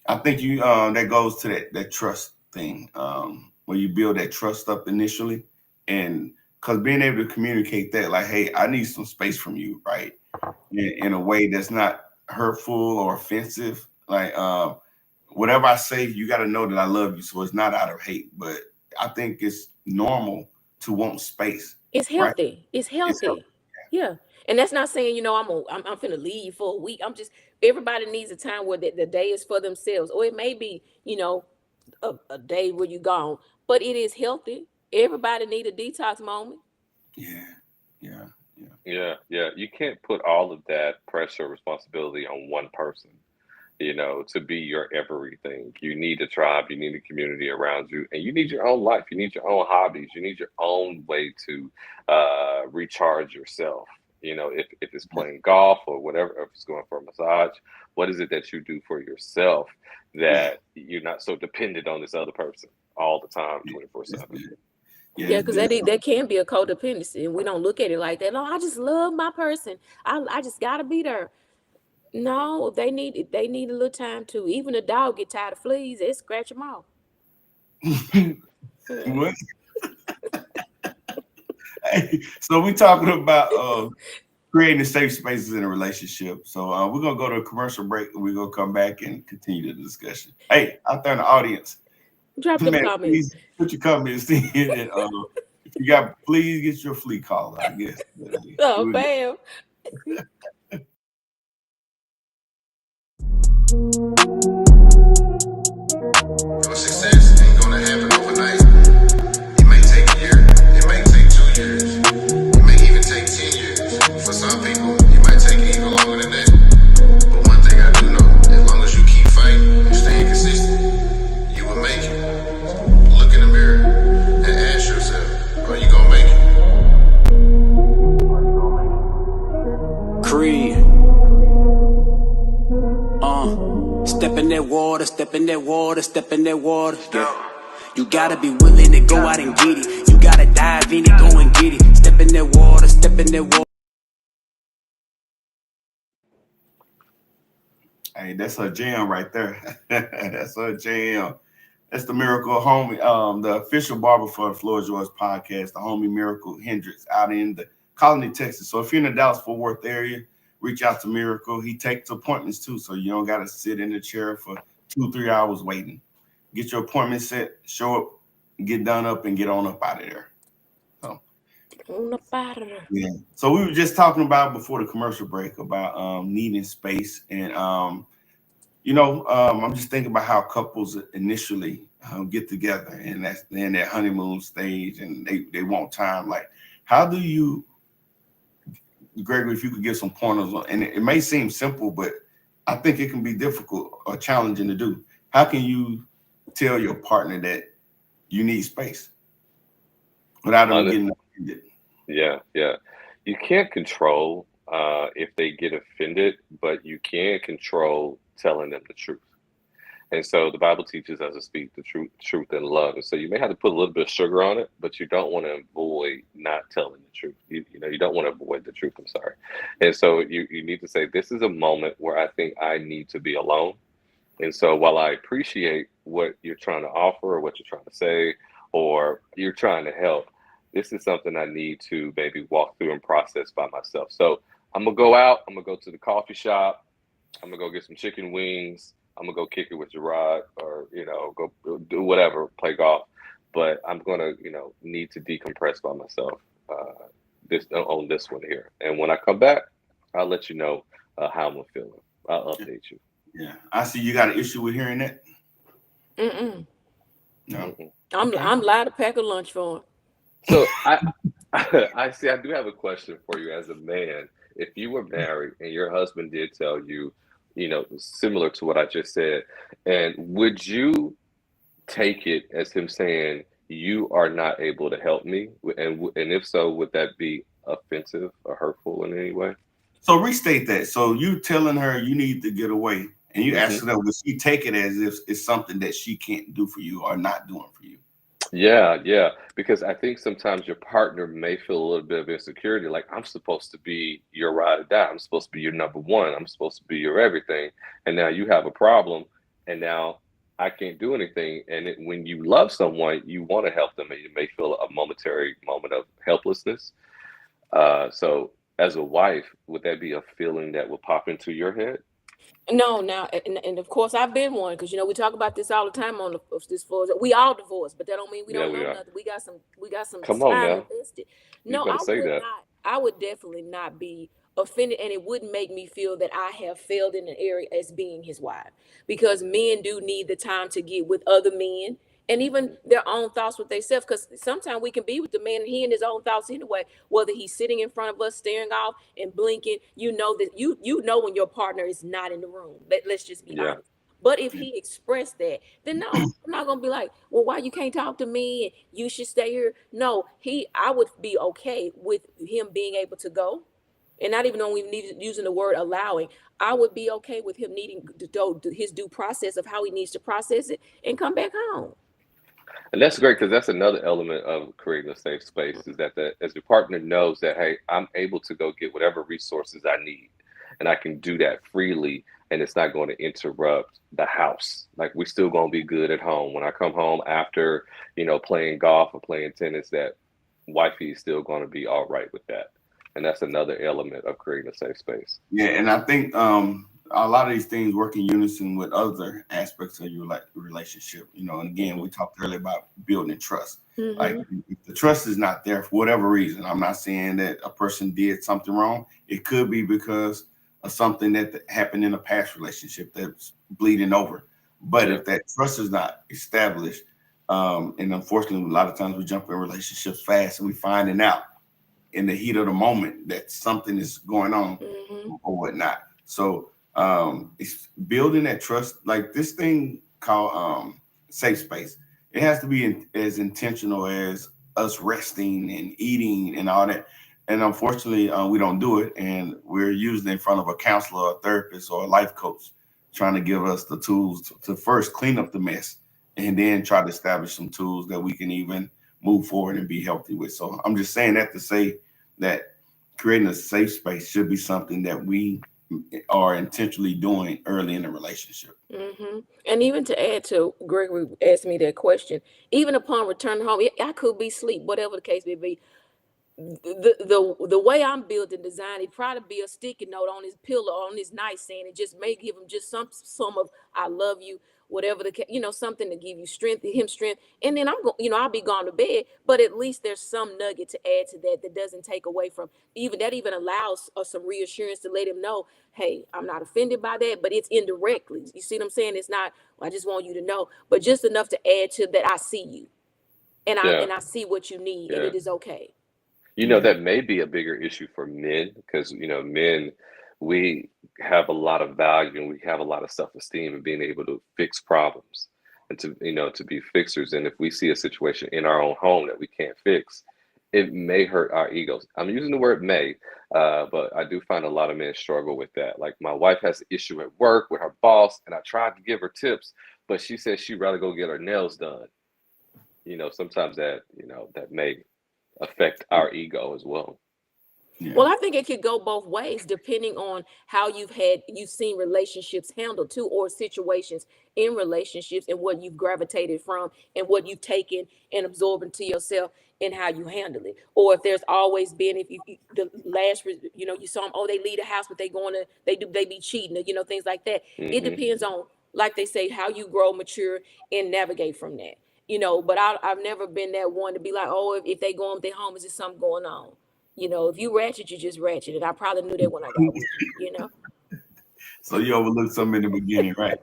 Speaker 3: I think that goes to that trust thing, where you build that trust up initially. And because being able to communicate that, like, hey, I need some space from you, right? In a way that's not hurtful or offensive. Like, whatever I say, you got to know that I love you. So it's not out of hate, but I think it's normal to want space.
Speaker 4: It's healthy.
Speaker 3: Right?
Speaker 4: It's healthy. Yeah. And that's not saying, I'm finna leave for a week. I'm just, everybody needs a time where the day is for themselves. Or it may be, a day where you gone, but it is healthy. Everybody need a detox moment.
Speaker 3: Yeah.
Speaker 1: You can't put all of that pressure, responsibility on one person, to be your everything. You need a tribe, you need a community around you, and you need your own life. You need your own hobbies. You need your own way to recharge yourself. If it's playing golf or whatever, if it's going for a massage, what is it that you do for yourself that you're not so dependent on this other person all the time, 24/7?
Speaker 4: Yeah, because that can be a codependency, and we don't look at it like that. No, I just love my person. I just gotta be there. No, they need a little time too. Even a dog get tired of fleas, they scratch them off.
Speaker 3: What? Hey, so we're talking about creating safe spaces in a relationship. So we're gonna go to a commercial break, and we're gonna come back and continue the discussion. Hey, out there in the audience,
Speaker 4: drop your comments.
Speaker 3: Please put your comments in. And, if you got, please get your flea collar, I guess.
Speaker 4: Oh, bam.
Speaker 6: Your success ain't gonna happen overnight. It may take a year, it may take 2 years, it may even take 10 years. For some people, it might take even longer than that. But one thing I do know, as long as you keep fighting and staying consistent, you will make it. Look in the mirror and ask yourself, are you gonna make it?
Speaker 2: Creed. Step in that water, step in that water, step in that water. Yeah. You gotta be willing to go out and get it. You gotta dive in it, go and get it. Step in that water, step in that water.
Speaker 3: Hey, that's her jam right there. That's her jam. That's the Miracle Homie, the official barber for the Floor is Yours podcast, the homie Miracle Hendricks out in the Colony, Texas. So if you're in the Dallas-Fort Worth area, reach out to Miracle. He takes appointments too, so you don't got to sit in the chair for 2-3 hours waiting. Get your appointment set, show up, get done up, and get on up out of there. So, yeah. So we were just talking about before the commercial break about needing space, and I'm just thinking about how couples initially get together, and that's in their honeymoon stage, and they want time. Like, how do you, Gregory, if you could give some pointers on, and it may seem simple, but I think it can be difficult or challenging to do. How can you tell your partner that you need space without them getting offended?
Speaker 1: Yeah. You can't control if they get offended, but you can control telling them the truth. And so the Bible teaches us to speak the truth in love. And so you may have to put a little bit of sugar on it, but you don't want to avoid not telling the truth. You don't want to avoid the truth. I'm sorry. And so you need to say, this is a moment where I think I need to be alone. And so while I appreciate what you're trying to offer or what you're trying to say, or you're trying to help, this is something I need to maybe walk through and process by myself. So I'm going to go out. I'm going to go to the coffee shop. I'm going to go get some chicken wings. I'm going to go kick it with Gerard, or, go do whatever, play golf. But I'm going to, need to decompress by myself on this one here. And when I come back, I'll let you know how I'm feeling. I'll update you.
Speaker 3: Yeah. I see you got an issue with hearing that.
Speaker 4: Mm-mm.
Speaker 3: No.
Speaker 4: I'm liable to pack a lunch for him.
Speaker 1: So I see, I do have a question for you as a man. If you were married and your husband did tell you, similar to what I just said, and would you take it as him saying, you are not able to help me? And if so, would that be offensive or hurtful in any way?
Speaker 3: So restate that. So you telling her you need to get away, and you ask her, would she take it as if it's something that she can't do for you or not doing for you?
Speaker 1: Yeah. Because I think sometimes your partner may feel a little bit of insecurity, like, I'm supposed to be your ride or die. I'm supposed to be your number one. I'm supposed to be your everything. And now you have a problem, and now I can't do anything. And when you love someone, you want to help them, and you may feel a momentary moment of helplessness. So as a wife, would that be a feeling that would pop into your head?
Speaker 4: No, now, and of course I've been one, because we talk about this all the time on this floor. We all divorced, but that don't mean we
Speaker 1: Yeah,
Speaker 4: don't
Speaker 1: we
Speaker 4: know
Speaker 1: are.
Speaker 4: nothing. We got some
Speaker 1: Come on
Speaker 4: time
Speaker 1: now.
Speaker 4: invested.
Speaker 1: You
Speaker 4: No,
Speaker 1: better
Speaker 4: I
Speaker 1: say
Speaker 4: would
Speaker 1: that.
Speaker 4: not. I would definitely not be offended, and it wouldn't make me feel that I have failed in an area as being his wife, because men do need the time to get with other men and even their own thoughts with themselves. Because sometimes we can be with the man and he in his own thoughts anyway, whether he's sitting in front of us staring off and blinking. That you know when your partner is not in the room. Let's just be
Speaker 1: Yeah.
Speaker 4: honest. But if he expressed that, then no, I'm not gonna be like, well, why you can't talk to me and you should stay here. No, I would be okay with him being able to go, and not even only using the word allowing. I would be okay with him needing to do his due process of how he needs to process it and come back home.
Speaker 1: And that's great, because that's another element of creating a safe space, is that as your partner knows that, hey, I'm able to go get whatever resources I need, and I can do that freely, and it's not going to interrupt the house. Like, we're still going to be good at home. When I come home after, playing golf or playing tennis, that wifey is still going to be all right with that. And that's another element of creating a safe space.
Speaker 3: Yeah, and I think a lot of these things work in unison with other aspects of your relationship. And again, we talked earlier about building trust. Like, if the trust is not there for whatever reason, I'm not saying that a person did something wrong. It could be because of something that happened in a past relationship that's bleeding over. But if that trust is not established, and unfortunately, a lot of times we jump in relationships fast and we finding out in the heat of the moment that something is going on or whatnot. So it's building that trust, like this thing called safe space. It has to be as intentional as us resting and eating and all that. And unfortunately, we don't do it. And we're usually in front of a counselor, a therapist, or a life coach trying to give us the tools to first clean up the mess and then try to establish some tools that we can even move forward and be healthy with. So I'm just saying that to say that creating a safe space should be something that we are intentionally doing early in the relationship.
Speaker 4: And even to add to Gregory asked me that question, even upon returning home, I could be asleep, whatever the case may be. The way I'm built and designed, it probably be a sticky note on his pillow, on his nightstand. It just may give him just some of I love you, whatever something to give you strength, him strength. And then I'll be gone to bed, but at least there's some nugget to add to that doesn't take away from even allows us some reassurance to let him know, hey, I'm not offended by that, but it's indirectly. You see what I'm saying? It's not, I just want you to know, but just enough to add to that. I see you and
Speaker 1: Yeah.
Speaker 4: I see what you need and
Speaker 1: Yeah.
Speaker 4: it is okay.
Speaker 1: That may be a bigger issue for men because, men, we have a lot of value and we have a lot of self-esteem and being able to fix problems and to be fixers. And if we see a situation in our own home that we can't fix, it may hurt our egos. I'm using the word may, but I do find a lot of men struggle with that. Like my wife has an issue at work with her boss, and I tried to give her tips, but she says she'd rather go get her nails done. Sometimes that may affect our ego as well.
Speaker 3: Yeah.
Speaker 4: Well, I think it could go both ways depending on how you've seen relationships handled too, or situations in relationships and what you've gravitated from and what you've taken and absorbed into yourself and how you handle it. Or if there's always been, if you saw them, they leave the house, but they be cheating, things like that. It depends on, like they say, how you grow, mature, and navigate from that. But I've never been that one to be like, oh, if they go home, they home, is there something going on? If you ratchet, you just ratchet. And I probably knew that when I got with you,
Speaker 3: So you overlooked something in the beginning, right?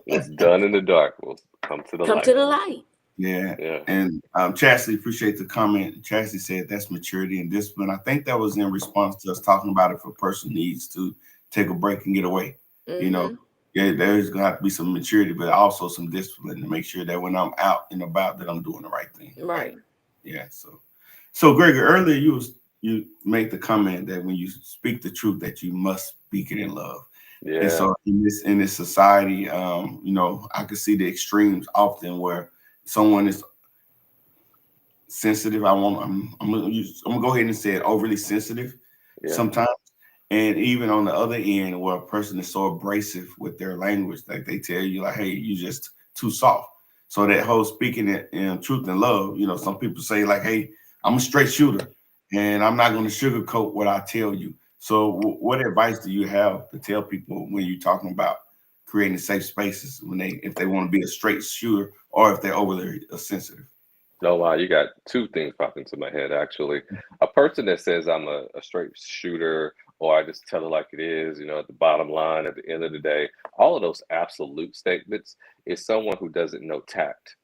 Speaker 1: What's done in the dark will come to the
Speaker 4: come
Speaker 1: light.
Speaker 4: to the light.
Speaker 3: Yeah.
Speaker 1: Yeah.
Speaker 3: And Chastity, appreciate the comment. Chastity said that's maturity and discipline. I think that was in response to us talking about if a person needs to take a break and get away.
Speaker 4: Mm-hmm.
Speaker 3: There's gonna have to be some maturity, but also some discipline to make sure that when I'm out and about that I'm doing the right thing.
Speaker 4: Right.
Speaker 3: Yeah. So Gregory, earlier you made the comment that when you speak the truth that you must speak it in love.
Speaker 1: Yeah.
Speaker 3: And so in this society, I can see the extremes often where someone is sensitive. I'm gonna go ahead and say it, overly sensitive sometimes. And even on the other end, where a person is so abrasive with their language, like they tell you, like, hey, you're just too soft. So that whole speaking it in truth and love, some people say, like, hey, I'm a straight shooter and I'm not going to sugarcoat what I tell you. So what advice do you have to tell people when you're talking about creating safe spaces if they want to be a straight shooter or if they're overly sensitive?
Speaker 1: No, wow, you got two things pop into my head, actually. A person that says I'm a straight shooter, or I just tell it like it is, at the bottom line, at the end of the day, all of those absolute statements is someone who doesn't know tact,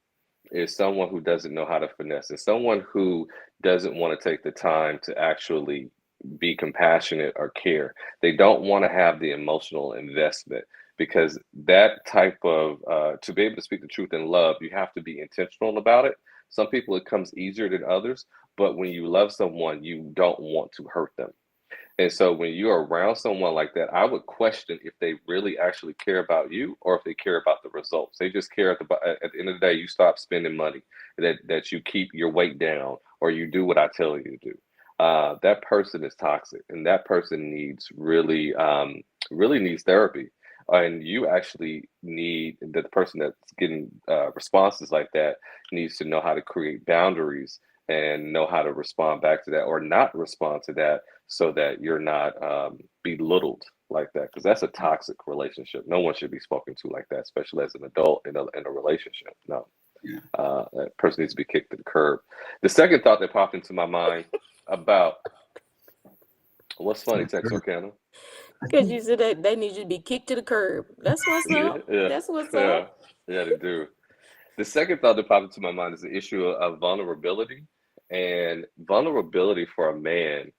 Speaker 1: is someone who doesn't know how to finesse, is someone who doesn't want to take the time to actually be compassionate or care. They don't want to have the emotional investment, because that type of, to be able to speak the truth in love, you have to be intentional about it. Some people, it comes easier than others, but when you love someone, you don't want to hurt them. And so when you're around someone like that, I would question if they really actually care about you or if they care about the results. They just care at the end of the day, you stop spending money, that you keep your weight down, or you do what I tell you to do. That person is toxic, and that person needs really needs therapy. And you actually need, the person that's getting responses like that needs to know how to create boundaries and know how to respond back to that or not respond to that, so that you're not belittled like that, because that's a toxic relationship. No one should be spoken to like that, especially as an adult in a relationship. No, that person needs to be kicked to the curb. The second thought that popped into my mind about what's funny, Texarkana.
Speaker 4: Because you said that they need you to be kicked to the curb. That's what's up. That's what's up.
Speaker 1: Yeah, they do. The second thought that popped into my mind is the issue of vulnerability. And vulnerability for a man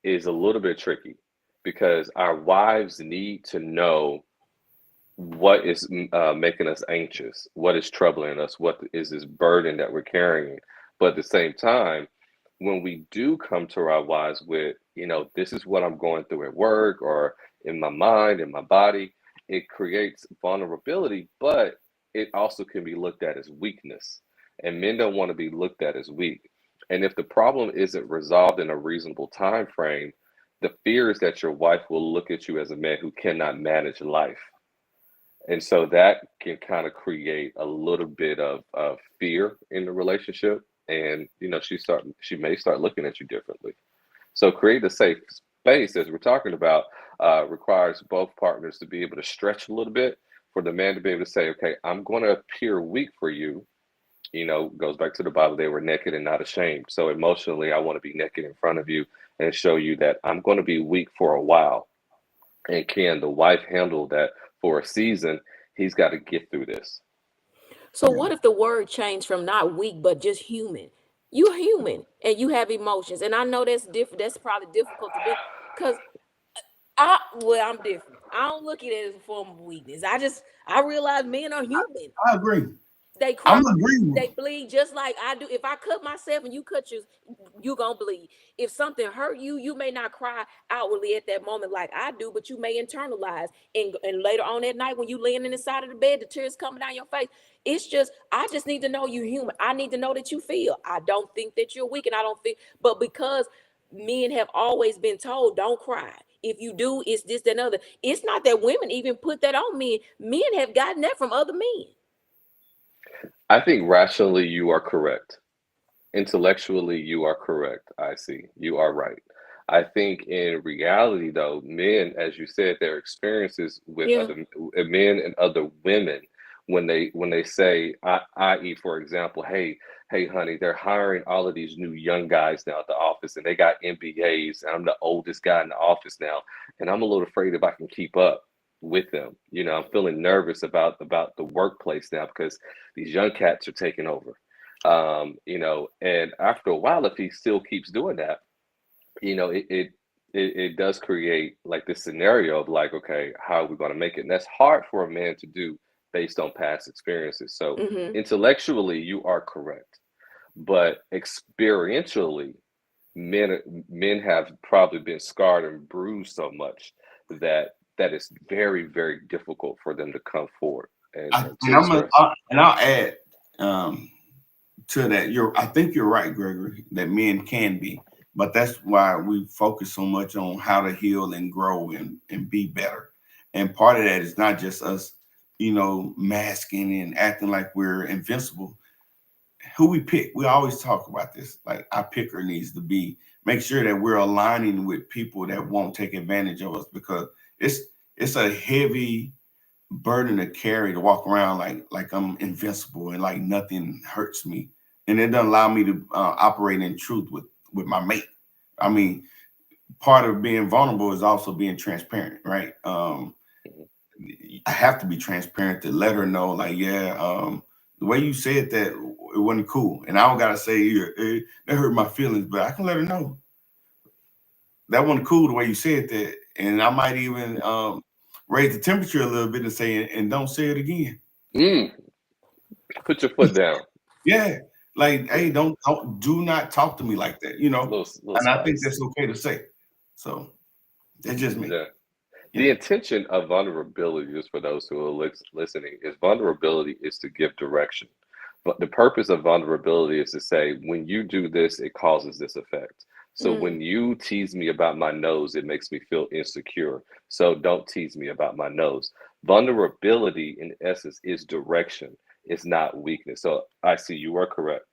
Speaker 1: is a little bit tricky, because our wives need to know what is making us anxious, what is troubling us, what is this burden that we're carrying. But at the same time, when we do come to our wives with, this is what I'm going through at work or in my mind, in my body, it creates vulnerability, but it also can be looked at as weakness. And men don't want to be looked at as weak. And if the problem isn't resolved in a reasonable time frame, the fear is that your wife will look at you as a man who cannot manage life. And so that can kind of create a little bit of fear in the relationship. And, she may start looking at you differently. So create a safe space, as we're talking about, requires both partners to be able to stretch a little bit, for the man to be able to say, okay, I'm going to appear weak for you, goes back to the Bible. They were naked and not ashamed. So emotionally, I want to be naked in front of you and show you that I'm going to be weak for a while. And can the wife handle that for a season? He's got to get through this.
Speaker 4: So what if the word changed from not weak, but just human? You're human and you have emotions. And I know that's different. That's probably difficult to do because I'm different. I don't look at it as a form of weakness. I realize men are human.
Speaker 3: I agree.
Speaker 4: They cry,
Speaker 3: I'm agreeing.
Speaker 4: they bleed just like I do. If I cut myself and you cut yours, you gonna bleed. If something hurt you, you may not cry outwardly at that moment like I do, but you may internalize. And later on at night when you laying in the side of the bed, the tears coming down your face. I just need to know you're human. I need to know that you feel. I don't think that you're weak, and I don't think, but because men have always been told, don't cry. If you do, it's this, that, and other. It's not that women even put that on men. Men have gotten that from other men.
Speaker 1: I think rationally you are correct. Intellectually you are correct. I see. You are right. I think in reality though, men, as you said, their experiences with
Speaker 4: Yeah.
Speaker 1: other men and other women, when they say, i.e., for example, hey, honey, they're hiring all of these new young guys now at the office and they got MBAs and I'm the oldest guy in the office now and I'm a little afraid if I can keep up with them. I'm feeling nervous about the workplace now because these young cats are taking over. And after a while, if he still keeps doing that, it does create like this scenario of like, okay, how are we going to make it? And that's hard for a man to do based on past experiences. So intellectually, you are correct, but experientially, men have probably been scarred and bruised so much that it's very, very difficult for them to come forward and
Speaker 3: I'll add to that. I think you're right, Gregory, that men can be, but that's why we focus so much on how to heal and grow and be better. And part of that is not just us, masking and acting like we're invincible. Who we pick, we always talk about this. Like our picker needs to make sure that we're aligning with people that won't take advantage of us, because it's a heavy burden to carry to walk around like I'm invincible and like nothing hurts me, and it doesn't allow me to operate in truth with my mate. I mean, part of being vulnerable is also being transparent, right? I have to be transparent to let her know, like, the way you said that, it wasn't cool, and I don't gotta say that hurt my feelings, but I can let her know that wasn't cool the way you said that, and I might even raise the temperature a little bit and say, and don't say it again.
Speaker 1: Put your foot down.
Speaker 3: Yeah, like, hey, do not talk to me like that,
Speaker 1: Little
Speaker 3: and
Speaker 1: spice.
Speaker 3: I think that's okay to say. So that's just me.
Speaker 1: Yeah. The intention of vulnerability, just for those who are listening, vulnerability is to give direction. But the purpose of vulnerability is to say, when you do this, it causes this effect. So when you tease me about my nose, it makes me feel insecure. So don't tease me about my nose. Vulnerability, in essence, is direction. It's not weakness. So I see you are correct.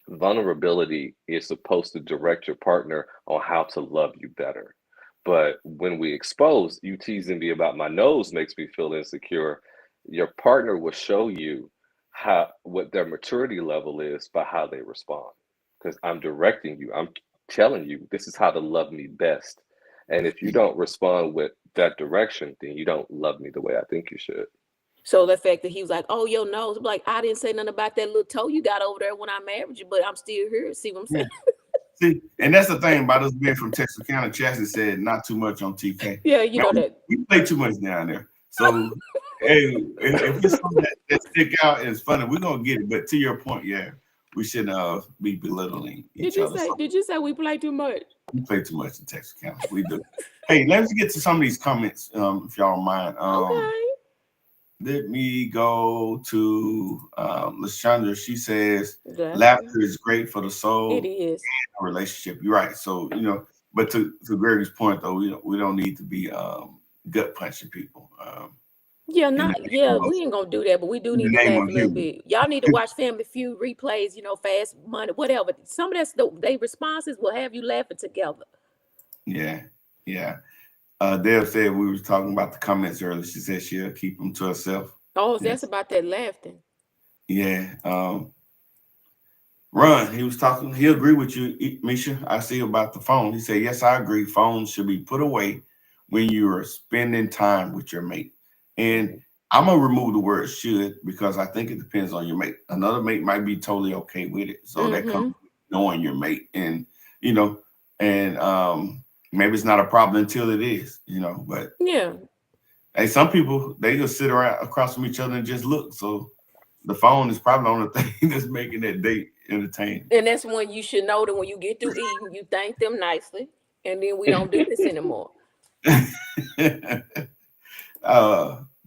Speaker 1: Vulnerability is supposed to direct your partner on how to love you better. But when we expose, you teasing me about my nose makes me feel insecure, your partner will show you what their maturity level is by how they respond. Because I'm directing you. I'm telling you this is how to love me best. And if you don't respond with that direction, then you don't love me the way I think you should.
Speaker 4: So the fact that he was like, "Oh, your nose," I'm like, I didn't say nothing about that little toe you got over there when I married you, but I'm still here. See what I'm saying?
Speaker 3: See, and that's the thing about us being from Texarkana. Chassie said not too much on TK.
Speaker 4: Yeah, you know that.
Speaker 3: We play too much down there. So hey, if it's something that stick out and it's funny, we're gonna get it. But to your point, we shouldn't be belittling each other.
Speaker 4: Did you say we play too much?
Speaker 3: We play too much in Texarkana. We do. Hey, let's get to some of these comments, if y'all don't mind.
Speaker 4: Okay.
Speaker 3: Let me go to Lashandra. She says,
Speaker 4: Exactly.
Speaker 3: laughter is great for the soul.
Speaker 4: It is.
Speaker 3: And relationship. You're right. So, but to Gregory's point, though, we don't need to be gut punching people.
Speaker 4: We ain't gonna do that, but we do need to laugh a little bit. Y'all need to watch Family Feud replays, Fast Money, whatever. Some of that, they responses will have you laughing together.
Speaker 3: Yeah. Deb said we was talking about the comments earlier. She said she'll keep them to herself.
Speaker 4: Oh,
Speaker 3: Yeah.
Speaker 4: that's about that laughing.
Speaker 3: Yeah. Ron, he was talking, he agreed with you, Misha. I see about the phone. He said, yes, I agree. Phones should be put away when you are spending time with your mate. And I'm gonna remove the word should because I think it depends on your mate. Another mate might be totally okay with it. So that comes with knowing your mate. And maybe it's not a problem until it is, but
Speaker 4: Yeah.
Speaker 3: hey, some people they just sit around across from each other and just look. So the phone is probably the only thing that's making that date entertaining.
Speaker 4: And that's when you should know that when you get through eating, you thank them nicely, and then we don't do this anymore.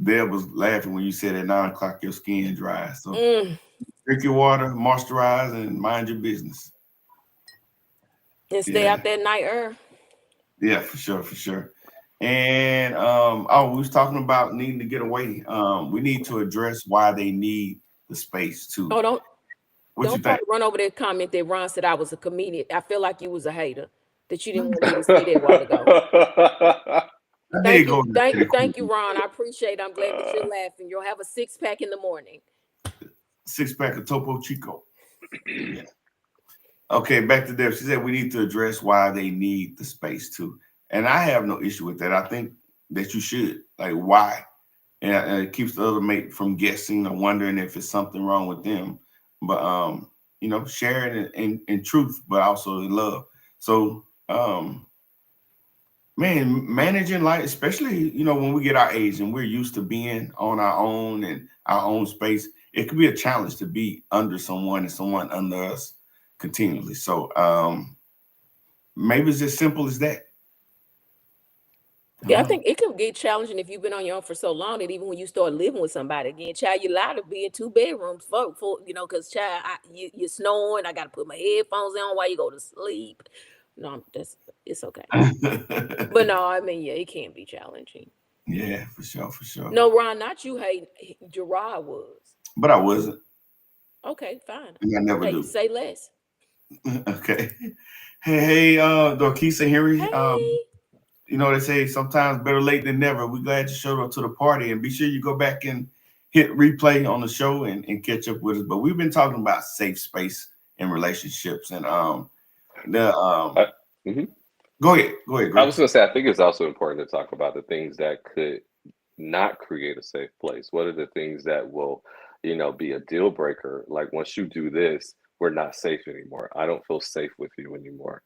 Speaker 3: Deb was laughing when you said at 9 o'clock your skin dries. So
Speaker 4: Mm.
Speaker 3: drink your water, moisturize, and mind your business.
Speaker 4: And stay out that night air.
Speaker 3: Yeah, for sure. And we was talking about needing to get away. We need to address why they need the space too.
Speaker 4: Oh, don't
Speaker 3: What you
Speaker 4: try
Speaker 3: think?
Speaker 4: to run over that comment that Ron said I was a comedian. I feel like you was a hater, that you didn't want me to say that a while ago. Thank you, Ron. I appreciate it. I'm glad that you're laughing. You'll have a 6-pack in the morning.
Speaker 3: 6-pack of Topo Chico. Yeah. Okay, back to Deb. She said we need to address why they need the space too. And I have no issue with that. I think that you should. Like, why? And it keeps the other mate from guessing or wondering if it's something wrong with them. But share it in truth, but also in love. So managing life, especially when we get our age and we're used to being on our own and our own space, it could be a challenge to be under someone and someone under us continually. So maybe it's as simple as that.
Speaker 4: Yeah, I think it could get challenging if you've been on your own for so long that even when you start living with somebody again, child, you're allowed to be in 2 bedrooms for because child, you're snoring. I got to put my headphones on while you go to sleep. No, it's okay. But no, I mean, yeah, it can be challenging.
Speaker 3: Yeah, for sure.
Speaker 4: No, Ron, not you hate. Gerard was.
Speaker 3: But I wasn't.
Speaker 4: Okay, fine.
Speaker 3: And I never
Speaker 4: Hey,
Speaker 3: do.
Speaker 4: say less.
Speaker 3: Okay. Hey, Dorkeesa Henry.
Speaker 4: Hey.
Speaker 3: They say sometimes better late than never. We're glad you showed up to the party, and be sure you go back and hit replay on the show and catch up with us. But we've been talking about safe space in relationships, and go ahead.
Speaker 1: I was going to say, I think it's also important to talk about the things that could not create a safe place. What are the things that will, be a deal breaker? Like, once you do this, we're not safe anymore. I don't feel safe with you anymore.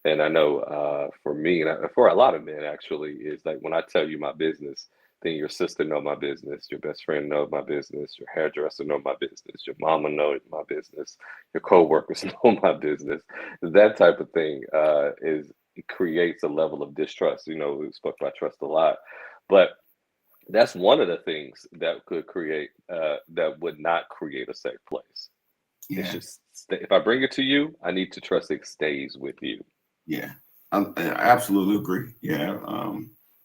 Speaker 1: And I know for me, and for a lot of men, actually, is like when I tell you my business, then your sister know my business, your best friend know my business, your hairdresser know my business, your mama know my business, your coworkers know my business. That type of thing it creates a level of distrust. We spoke about trust a lot, but that's one of the things that could create that would not create a safe place.
Speaker 3: Yeah.
Speaker 1: It's just if I bring it to you, I need to trust it stays with you.
Speaker 3: Yeah, I absolutely agree. Yeah,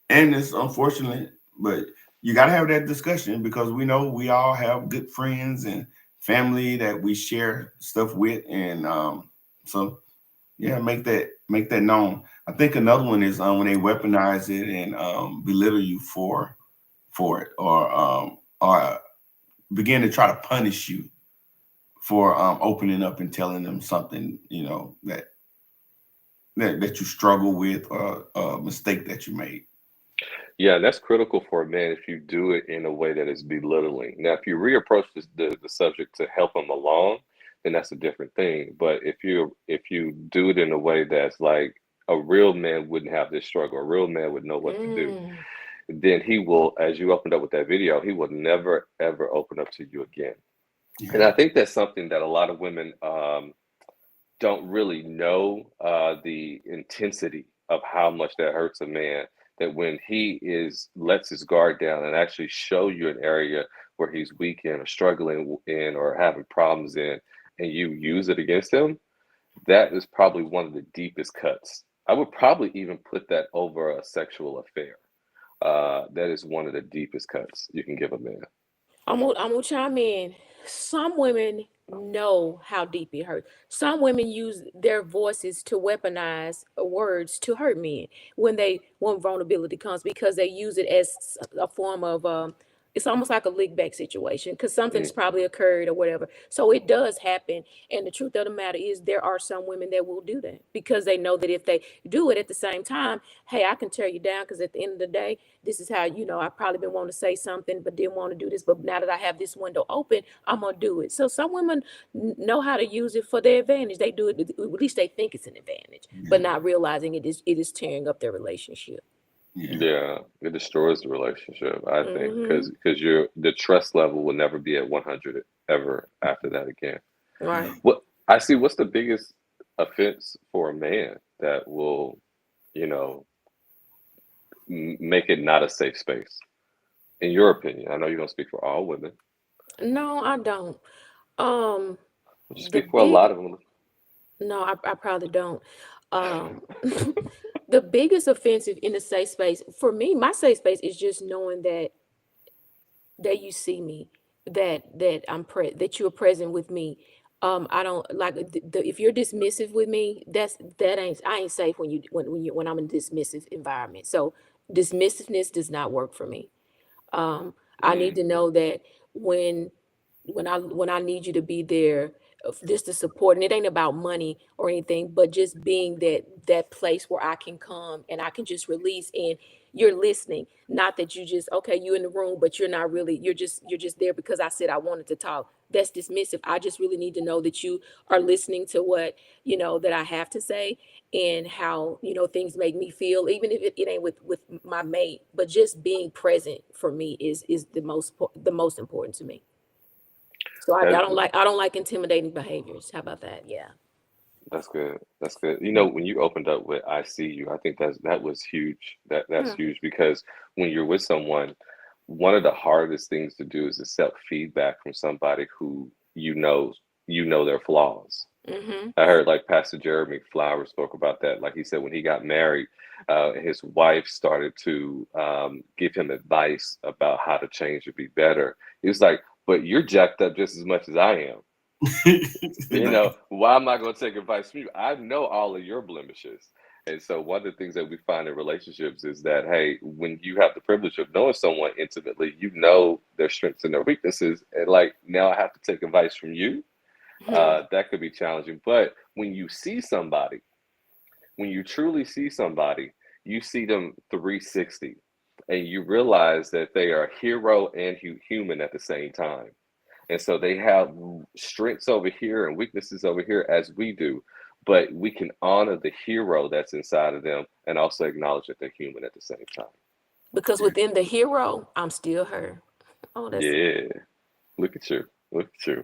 Speaker 3: and it's unfortunate, but you got to have that discussion because we know we all have good friends and family that we share stuff with, and so yeah, make that known. I think another one is when they weaponize it and belittle you for it, or begin to try to punish you for opening up and telling them something that you struggle with or a mistake that you made.
Speaker 1: Yeah, that's critical for a man if you do it in a way that is belittling. Now, if you reapproach the subject to help him along, then that's a different thing. But if you do it in a way that's like a real man wouldn't have this struggle, a real man would know what to do, then he will, as you opened up with that video, he will never, ever open up to you again. Yeah. And I think that's something that a lot of women don't really know the intensity of how much that hurts a man, that when he lets his guard down and actually show you an area where he's weak in or struggling in or having problems in, and you use it against him, that is probably one of the deepest cuts. I would probably even put that over a sexual affair. That is one of the deepest cuts you can give a man.
Speaker 4: I'm gonna chime in. Some women know how deep it hurts. Some women use their voices to weaponize words to hurt men when vulnerability comes, because they use it as a form of it's almost like a lick back situation because something's probably occurred or whatever. So it does happen. And the truth of the matter is there are some women that will do that because they know that if they do it at the same time, hey, I can tear you down because at the end of the day, this is how, I've probably been wanting to say something, but didn't want to do this. But now that I have this window open, I'm going to do it. So some women know how to use it for their advantage. They do it, at least they think it's an advantage, but not realizing it is tearing up their relationship.
Speaker 1: Yeah, it destroys the relationship, I think,
Speaker 4: Mhm.
Speaker 1: because the trust level will never be at 100 ever after that again.
Speaker 4: Right.
Speaker 1: What's the biggest offense for a man that will, you know, make it not a safe space, in your opinion? I know you don't speak for all women,
Speaker 4: No, I don't. Um,
Speaker 1: but you
Speaker 4: the
Speaker 1: speak for a lot
Speaker 4: big
Speaker 1: of them.
Speaker 4: No, I probably don't. Um, the biggest offensive in a safe space for me, my safe space is just knowing that you see me, that you're present with me. I don't like if you're dismissive with me, I ain't safe when I'm in a dismissive environment. So dismissiveness does not work for me. I need
Speaker 1: Mm,
Speaker 4: to know that when when I need you to be there, just to support, and it ain't about money or anything, but just being that place where I can come and I can just release and you're listening. Not that you just okay, you in the room, but you're not really. You're just there because I said I wanted to talk. That's dismissive. I just really need to know that you are listening to what that I have to say and how things make me feel, even if it ain't with my mate. But just being present for me is the most important to me. So I
Speaker 1: that
Speaker 4: don't like intimidating behaviors. How about that? Yeah.
Speaker 1: that's good. That's good.
Speaker 4: Mm.
Speaker 1: When you opened up with "I see you," I think that was huge. That's
Speaker 4: Hmm.
Speaker 1: huge because when you're with someone, one of the hardest things to do is accept feedback from somebody who you know their flaws.
Speaker 4: Mm-hmm.
Speaker 1: I heard like Pastor Jeremy Flowers spoke about that. Like he said, when he got married, his wife started to give him advice about how to change or be better. He was like, "But you're jacked up just as much as I am. Why am I going to take advice from you? I know all of your blemishes." And so, one of the things that we find in relationships is that, hey, when you have the privilege of knowing someone intimately, you know their strengths and their weaknesses. And like, now I have to take advice from you.
Speaker 4: Hmm.
Speaker 1: That could be challenging. But when you truly see somebody, you see them 360 and you realize that they are hero and human at the same time. And so they have strengths over here and weaknesses over here as we do, but we can honor the hero that's inside of them and also acknowledge that they're human at the same time.
Speaker 4: Because within the hero, I'm still her. Oh, that's
Speaker 1: Yeah, look at you. Look at you.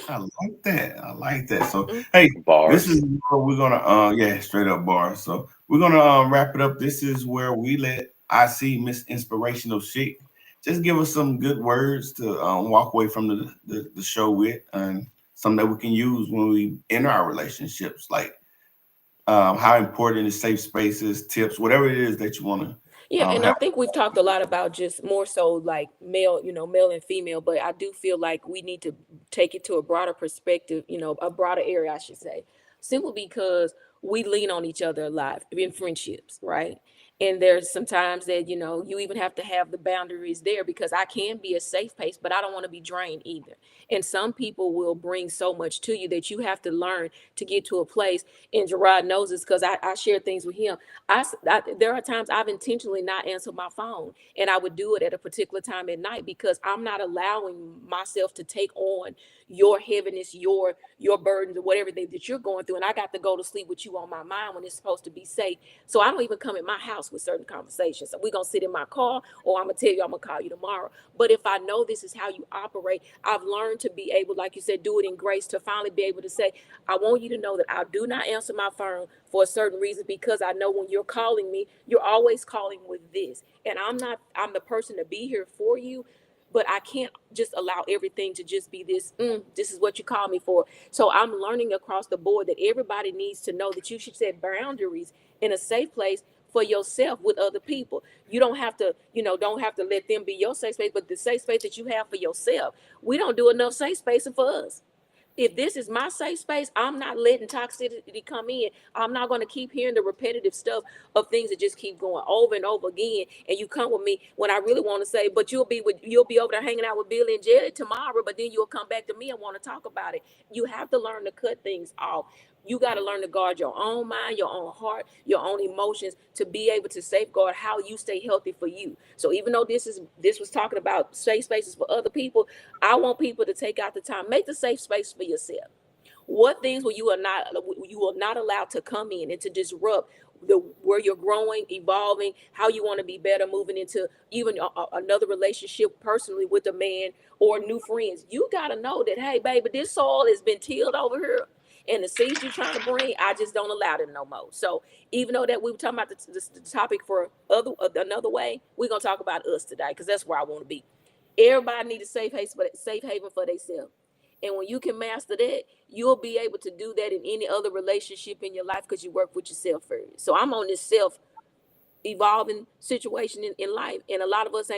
Speaker 3: I like that. I like that. So,
Speaker 4: mm,
Speaker 3: hey, this
Speaker 1: Bars.
Speaker 3: is where we're gonna, yeah, straight up bars. So we're gonna wrap it up. This is where we let I see Miss Inspirational Chic just give us some good words to walk away from the show with, and something that we can use when we enter our relationships, like how important is safe spaces, tips, whatever it is that you want to
Speaker 4: yeah, and I
Speaker 3: have.
Speaker 4: think we've talked a lot about just more so like male, male and female, but I do feel like we need to take it to a broader perspective, a broader area, I should say, simply because we lean on each other a lot in friendships, right? And there's sometimes that, you even have to have the boundaries there because I can be a safe place, but I don't want to be drained either. And some people will bring so much to you that you have to learn to get to a place. And Gerard knows this because I share things with him. There are times I've intentionally not answered my phone, and I would do it at a particular time at night because I'm not allowing myself to take on your heaviness, your burdens, or whatever that you're going through. And I got to go to sleep with you on my mind when it's supposed to be safe. So I don't even come in my house with certain conversations. So we're gonna sit in my car, or I'm gonna tell you I'm gonna call you tomorrow. But if I know this is how you operate, I've learned to be able, like you said, do it in grace to finally be able to say, I want you to know that I do not answer my phone for a certain reason because I know when you're calling me, you're always calling with this. And I'm the person to be here for you, but I can't just allow everything to just be this is what you call me for. So I'm learning across the board that everybody needs to know that you should set boundaries in a safe place for yourself with other people. You don't have to let them be your safe space, but the safe space that you have for yourself. We don't do enough safe spacing for us. if this is my safe space, I'm not letting toxicity come in. I'm not going to keep hearing the repetitive stuff of things that just keep going over and over again. And you come with me when I really want to say, but you'll be over there hanging out with Billy and Jelly tomorrow, but then you'll come back to me and want to talk about it. You have to learn to cut things off. You got to learn to guard your own mind, your own heart, your own emotions to be able to safeguard how you stay healthy for you. So even though this was talking about safe spaces for other people, I want people to take out the time, make the safe space for yourself. What things you are not allowed to come in and to disrupt where you're growing, evolving, how you want to be better, moving into even another relationship personally with a man or new friends. You got to know that, hey, baby, this soil has been tilled over here. And the seeds you're trying to bring, I just don't allow them no more. So even though that we were talking about the topic for another way, we're going to talk about us today because that's where I want to be. Everybody needs a safe haven for themselves. And when you can master that, you'll be able to do that in any other relationship in your life because you work with yourself first. So I'm on this self-evolving situation in life. And a lot of us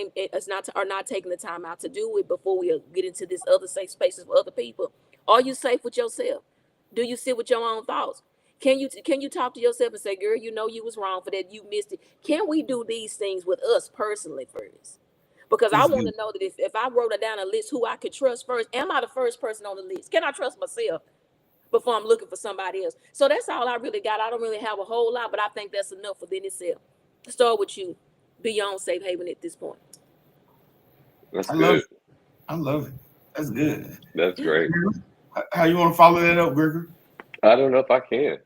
Speaker 4: are not taking the time out to do it before we get into this other safe spaces for other people. Are you safe with yourself? Do you sit with your own thoughts? Can you talk to yourself and say, girl, you know you was wrong for that, you missed it. Can we do these things with us personally first? Because I want to know that if I wrote down a list who I could trust first, am I the first person on the list? Can I trust myself before I'm looking for somebody else? So that's all I really got. I don't really have a whole lot, but I think that's enough within itself. Start with you. Be your own safe haven at this point.
Speaker 1: That's good.
Speaker 3: I love it. That's good.
Speaker 1: That's great.
Speaker 3: How you want to follow that up, Gregory?
Speaker 1: I don't know if I can.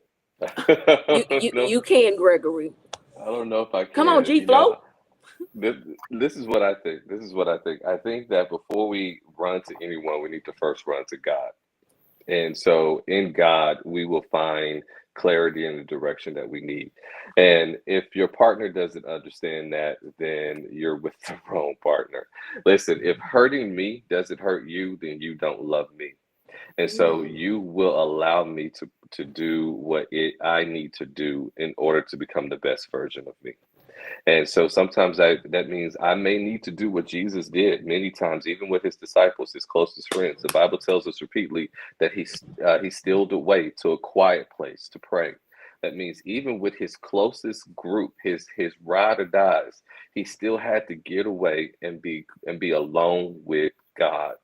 Speaker 4: You can, Gregory.
Speaker 1: I don't know if I can.
Speaker 4: Come on, G-Flow.
Speaker 1: This is what I think. I think that before we run to anyone, we need to first run to God. And so in God, we will find clarity in the direction that we need. And if your partner doesn't understand that, then you're with the wrong partner. Listen, if hurting me doesn't hurt you, then you don't love me. And so you will allow me to do what I need to do in order to become the best version of me. And so sometimes that means I may need to do what Jesus did many times, even with his disciples, his closest friends. The Bible tells us repeatedly that he stealed away to a quiet place to pray. That means even with his closest group, his ride or dies, he still had to get away and be alone with God.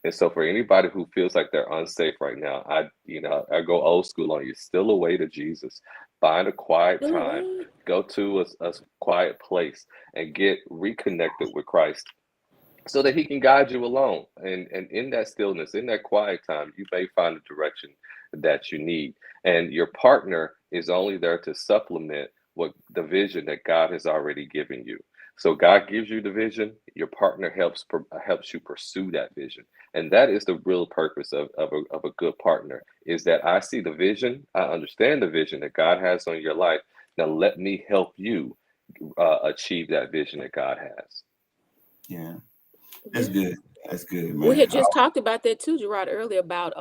Speaker 1: And so for anybody who feels like they're unsafe right now, I go old school on you. Still away to Jesus. Find a quiet time. Go to a quiet place and get reconnected with Christ so that he can guide you along. And in that stillness, in that quiet time, you may find the direction that you need. And your partner is only there to supplement what the vision that God has already given you. So God gives you the vision, your partner helps you pursue that vision. And that is the real purpose of a good partner, is that I see the vision, I understand the vision that God has on your life. Now let me help you achieve that vision that God has.
Speaker 3: Yeah, that's good. That's good, man.
Speaker 4: We had just talked about that too, Gerard, earlier about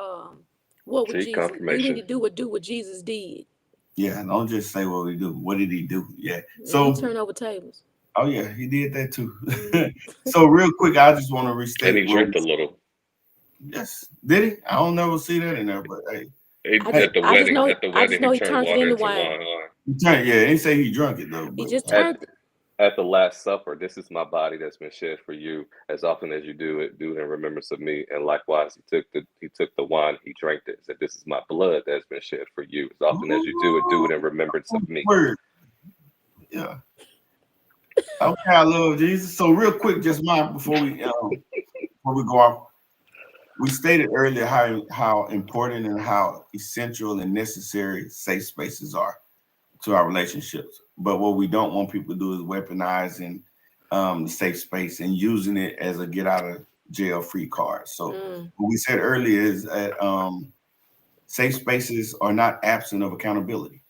Speaker 4: what would Jesus
Speaker 1: confirmation.
Speaker 4: You need to do what Jesus did.
Speaker 3: Yeah, don't just say what we do. What did he do? Yeah.
Speaker 4: So he turned over tables.
Speaker 3: Oh yeah, he did that too. So real quick, I just want to restate.
Speaker 1: And he drank a little.
Speaker 3: Yes, did he? I don't never see that in there, but hey.
Speaker 1: At the wedding,
Speaker 4: he turned water into wine.
Speaker 3: Yeah, he didn't say he drunk it though.
Speaker 4: He just turned.
Speaker 1: At the Last Supper, this is my body that's been shed for you. As often as you do it in remembrance of me. And likewise, he took the wine, he drank it. Said, "This is my blood that's been shed for you. As often as you do it in remembrance of me."
Speaker 3: Word. Yeah. Okay, I love Jesus. So real quick, just mine before we go off. We stated earlier how important and how essential and necessary safe spaces are to our relationships. But what we don't want people to do is weaponizing the safe space and using it as a get out of jail free card. So what we said earlier is that safe spaces are not absent of accountability.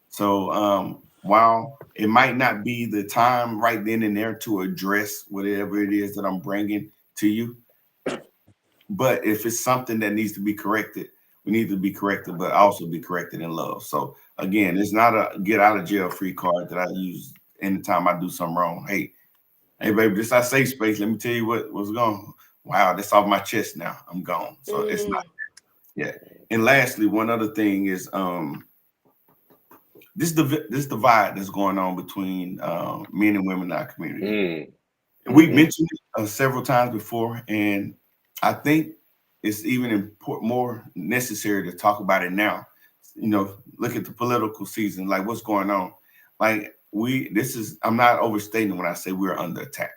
Speaker 3: So while it might not be the time right then and there to address whatever it is that I'm bringing to you, but if it's something that needs to be corrected, we need to be corrected, but also be corrected in love. So again, it's not a get out of jail free card that I use anytime I do something wrong. Hey, baby, this is our safe space. Let me tell you what's going on. Wow, that's off my chest now. I'm gone. So it's not. Yeah. And lastly, one other thing is this divide that's going on between men and women in our community.
Speaker 1: Mm.
Speaker 3: And we've mentioned it several times before, and I think it's even more necessary to talk about it now. Look at the political season, like what's going on. Like I'm not overstating when I say we're under attack.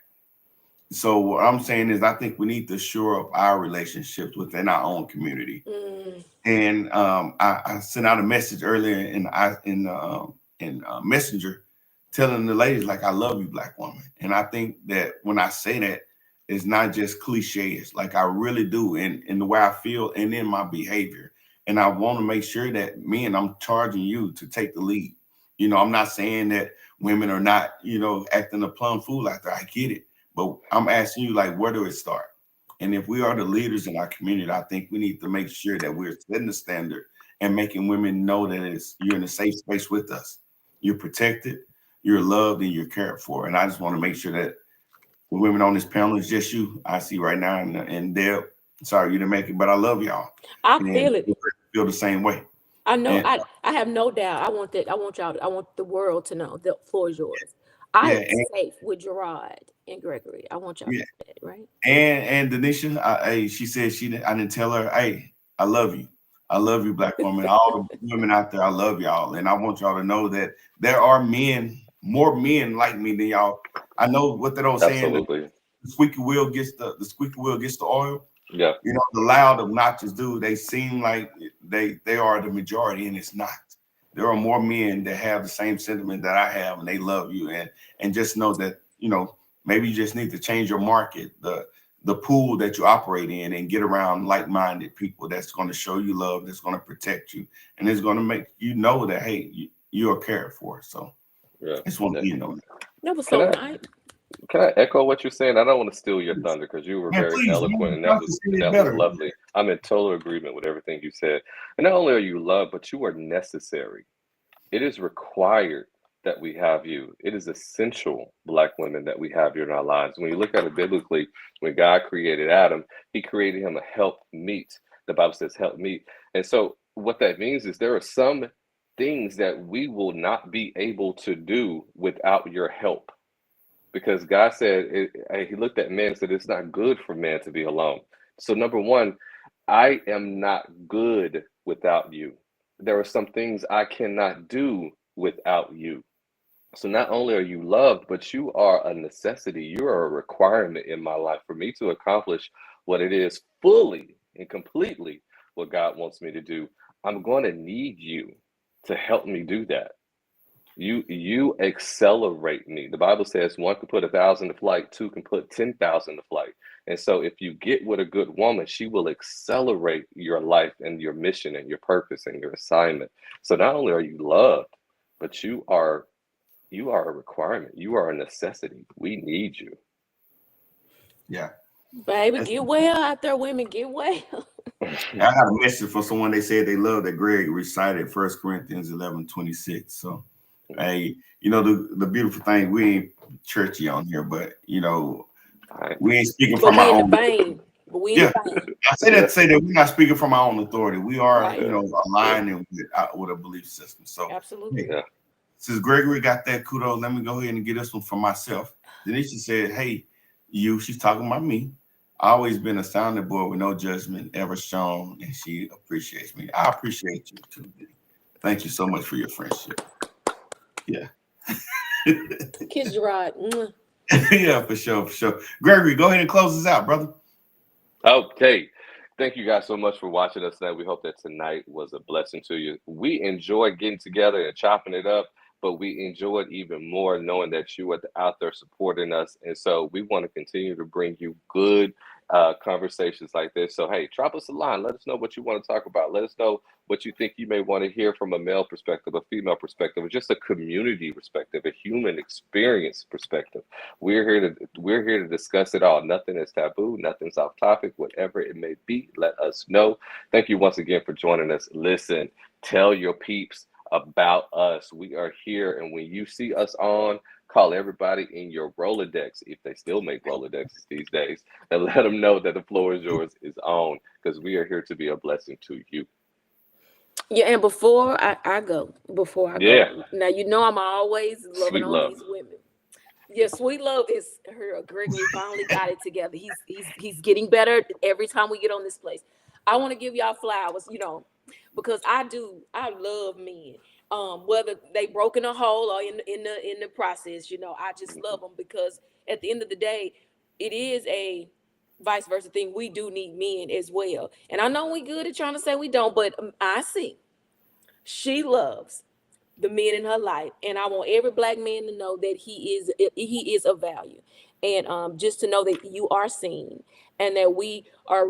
Speaker 3: So what I'm saying is I think we need to shore up our relationships within our own community. And I sent out a message earlier in Messenger telling the ladies, like, I love you, Black woman. And I think that when I say that, it's not just cliches. Like, I really do in the way I feel and in my behavior. And I want to make sure that I'm charging you to take the lead. I'm not saying that women are not, acting a plum fool out there. I get it. But I'm asking you, like, where do it start? And if we are the leaders in our community, I think we need to make sure that we're setting the standard and making women know that you're in a safe space with us. You're protected, you're loved, and you're cared for. And I just want to make sure that the women on this panel is just you. I see right now, and Deb, sorry you didn't make it, but I love y'all.
Speaker 4: I feel it.
Speaker 3: Feel the same way.
Speaker 4: I know. I have no doubt. I want y'all. I want the world to know the floor is yours. I am safe with Gerard and Gregory. I want y'all to know that, right?
Speaker 3: And Denisha, she said I didn't tell her, hey, I love you. I love you, Black woman. All the women out there, I love y'all. And I want y'all to know that there are more men like me than y'all. I know what that old saying.
Speaker 1: Absolutely.
Speaker 3: The squeaky wheel gets the oil.
Speaker 1: Yeah.
Speaker 3: The loud, obnoxious dude, they seem like they are the majority, and it's not. There are more men that have the same sentiment that I have, and they love you. And just know that, maybe you just need to change your market, the pool that you operate in, and get around like-minded people that's going to show you love, that's going to protect you, and it's going to make you know that, hey, you are cared for. So I just want to know that.
Speaker 4: That was so nice.
Speaker 1: Can I echo what you're saying? I don't want to steal your thunder because you were very eloquent, and that was lovely. I'm in total agreement with everything you said. And not only are you loved, but you are necessary. It is required that we have you. It is essential, Black women, that we have you in our lives. When you look at it biblically, when God created Adam, he created him a help meet. The Bible says help meet. And so what that means is there are some things that we will not be able to do without your help. Because God said, he looked at man and said, it's not good for man to be alone. So number one, I am not good without you. There are some things I cannot do without you. So not only are you loved, but you are a necessity. You are a requirement in my life for me to accomplish what it is fully and completely what God wants me to do. I'm going to need you to help me do that. You accelerate me. The Bible says one can put 1,000 to flight, two can put 10,000 to flight. And so if you get with a good woman, she will accelerate your life and your mission and your purpose and your assignment. So not only are you loved, but you are a requirement. You are a necessity. We need you.
Speaker 3: Yeah.
Speaker 4: Baby, get well out there, women, get well.
Speaker 3: I got a message from someone. They said they love that Greg recited 1 Corinthians 11:26. So, hey, the beautiful thing, we ain't churchy on here, but we ain't speaking from our own. I say that to say that we're not speaking from our own authority. We are, aligning with a belief system. So,
Speaker 4: absolutely.
Speaker 3: Hey, since Gregory got that kudos, let me go ahead and get this one for myself. Denisha said, hey, she's talking about me. I always been a sounding board with no judgment ever shown, and she appreciates me. I appreciate you too. Thank you so much for your friendship. Yeah.
Speaker 4: Kiss Gerard.
Speaker 3: Yeah, for sure. Gregory, go ahead and close us out, brother.
Speaker 1: Okay. Thank you guys so much for watching us tonight. We hope that tonight was a blessing to you. We enjoyed getting together and chopping it up, but we enjoyed even more knowing that you are out there supporting us. And so we want to continue to bring you good conversations like this. So, hey, drop us a line. Let us know what you want to talk about. Let us know what you think you may want to hear from a male perspective, a female perspective, or just a community perspective, a human experience perspective. We're here to discuss it all. Nothing is taboo. Nothing's off topic. Whatever it may be, let us know. Thank you once again for joining us. Listen, tell your peeps about us. We are here, and when you see us on, call everybody in your Rolodex, if they still make Rolodexes these days, and let them know that the floor is yours is on, because we are here to be a blessing to you.
Speaker 4: Yeah, and before I go,
Speaker 1: Yeah.
Speaker 4: now you know I'm always loving
Speaker 1: Sweet
Speaker 4: on
Speaker 1: love.
Speaker 4: these women. Yeah, Sweet Love is her. Gregory finally got it together. He's getting better every time we get on this place. I want to give y'all flowers, because I love men. Whether they broke in a hole or in the process, I just love them because at the end of the day, it is a vice versa thing. We do need men as well, and I know we good at trying to say we don't, but I see she loves the men in her life, and I want every black man to know that he is of value, and just to know that you are seen, and that we are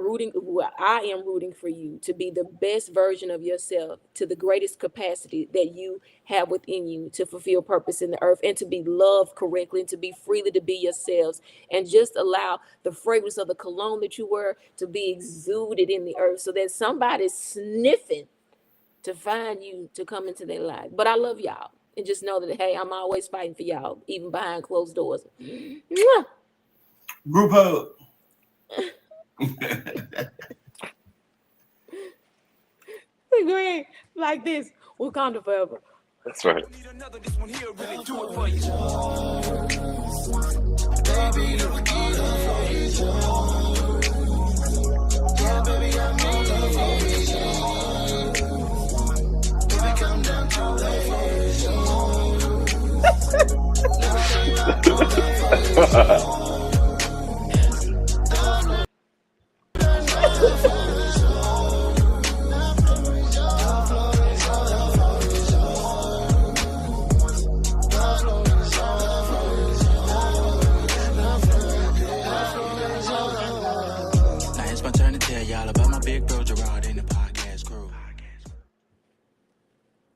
Speaker 4: I am rooting for you to be the best version of yourself to the greatest capacity that you have within you to fulfill purpose in the earth and to be loved correctly and to be freely to be yourselves, and just allow the fragrance of the cologne that you wear to be exuded in the earth so that somebody's sniffing to find you to come into their life. But I love y'all. And just know that, hey, I'm always fighting for y'all, even behind closed doors. Mwah!
Speaker 3: Group hug.
Speaker 4: Greg, like this. Wakanda forever.
Speaker 1: That's right.
Speaker 2: Now it's my turn to tell y'all about my big bro Gerard in the podcast crew.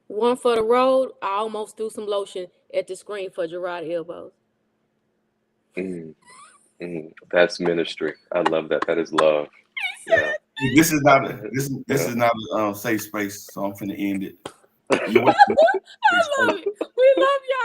Speaker 4: One for the road. I almost threw some lotion at the screen for Gerard elbows.
Speaker 1: That's ministry. I love that. That is love. Yeah.
Speaker 3: This is not a safe space, so I'm finna end it.
Speaker 4: I love it. We love y'all.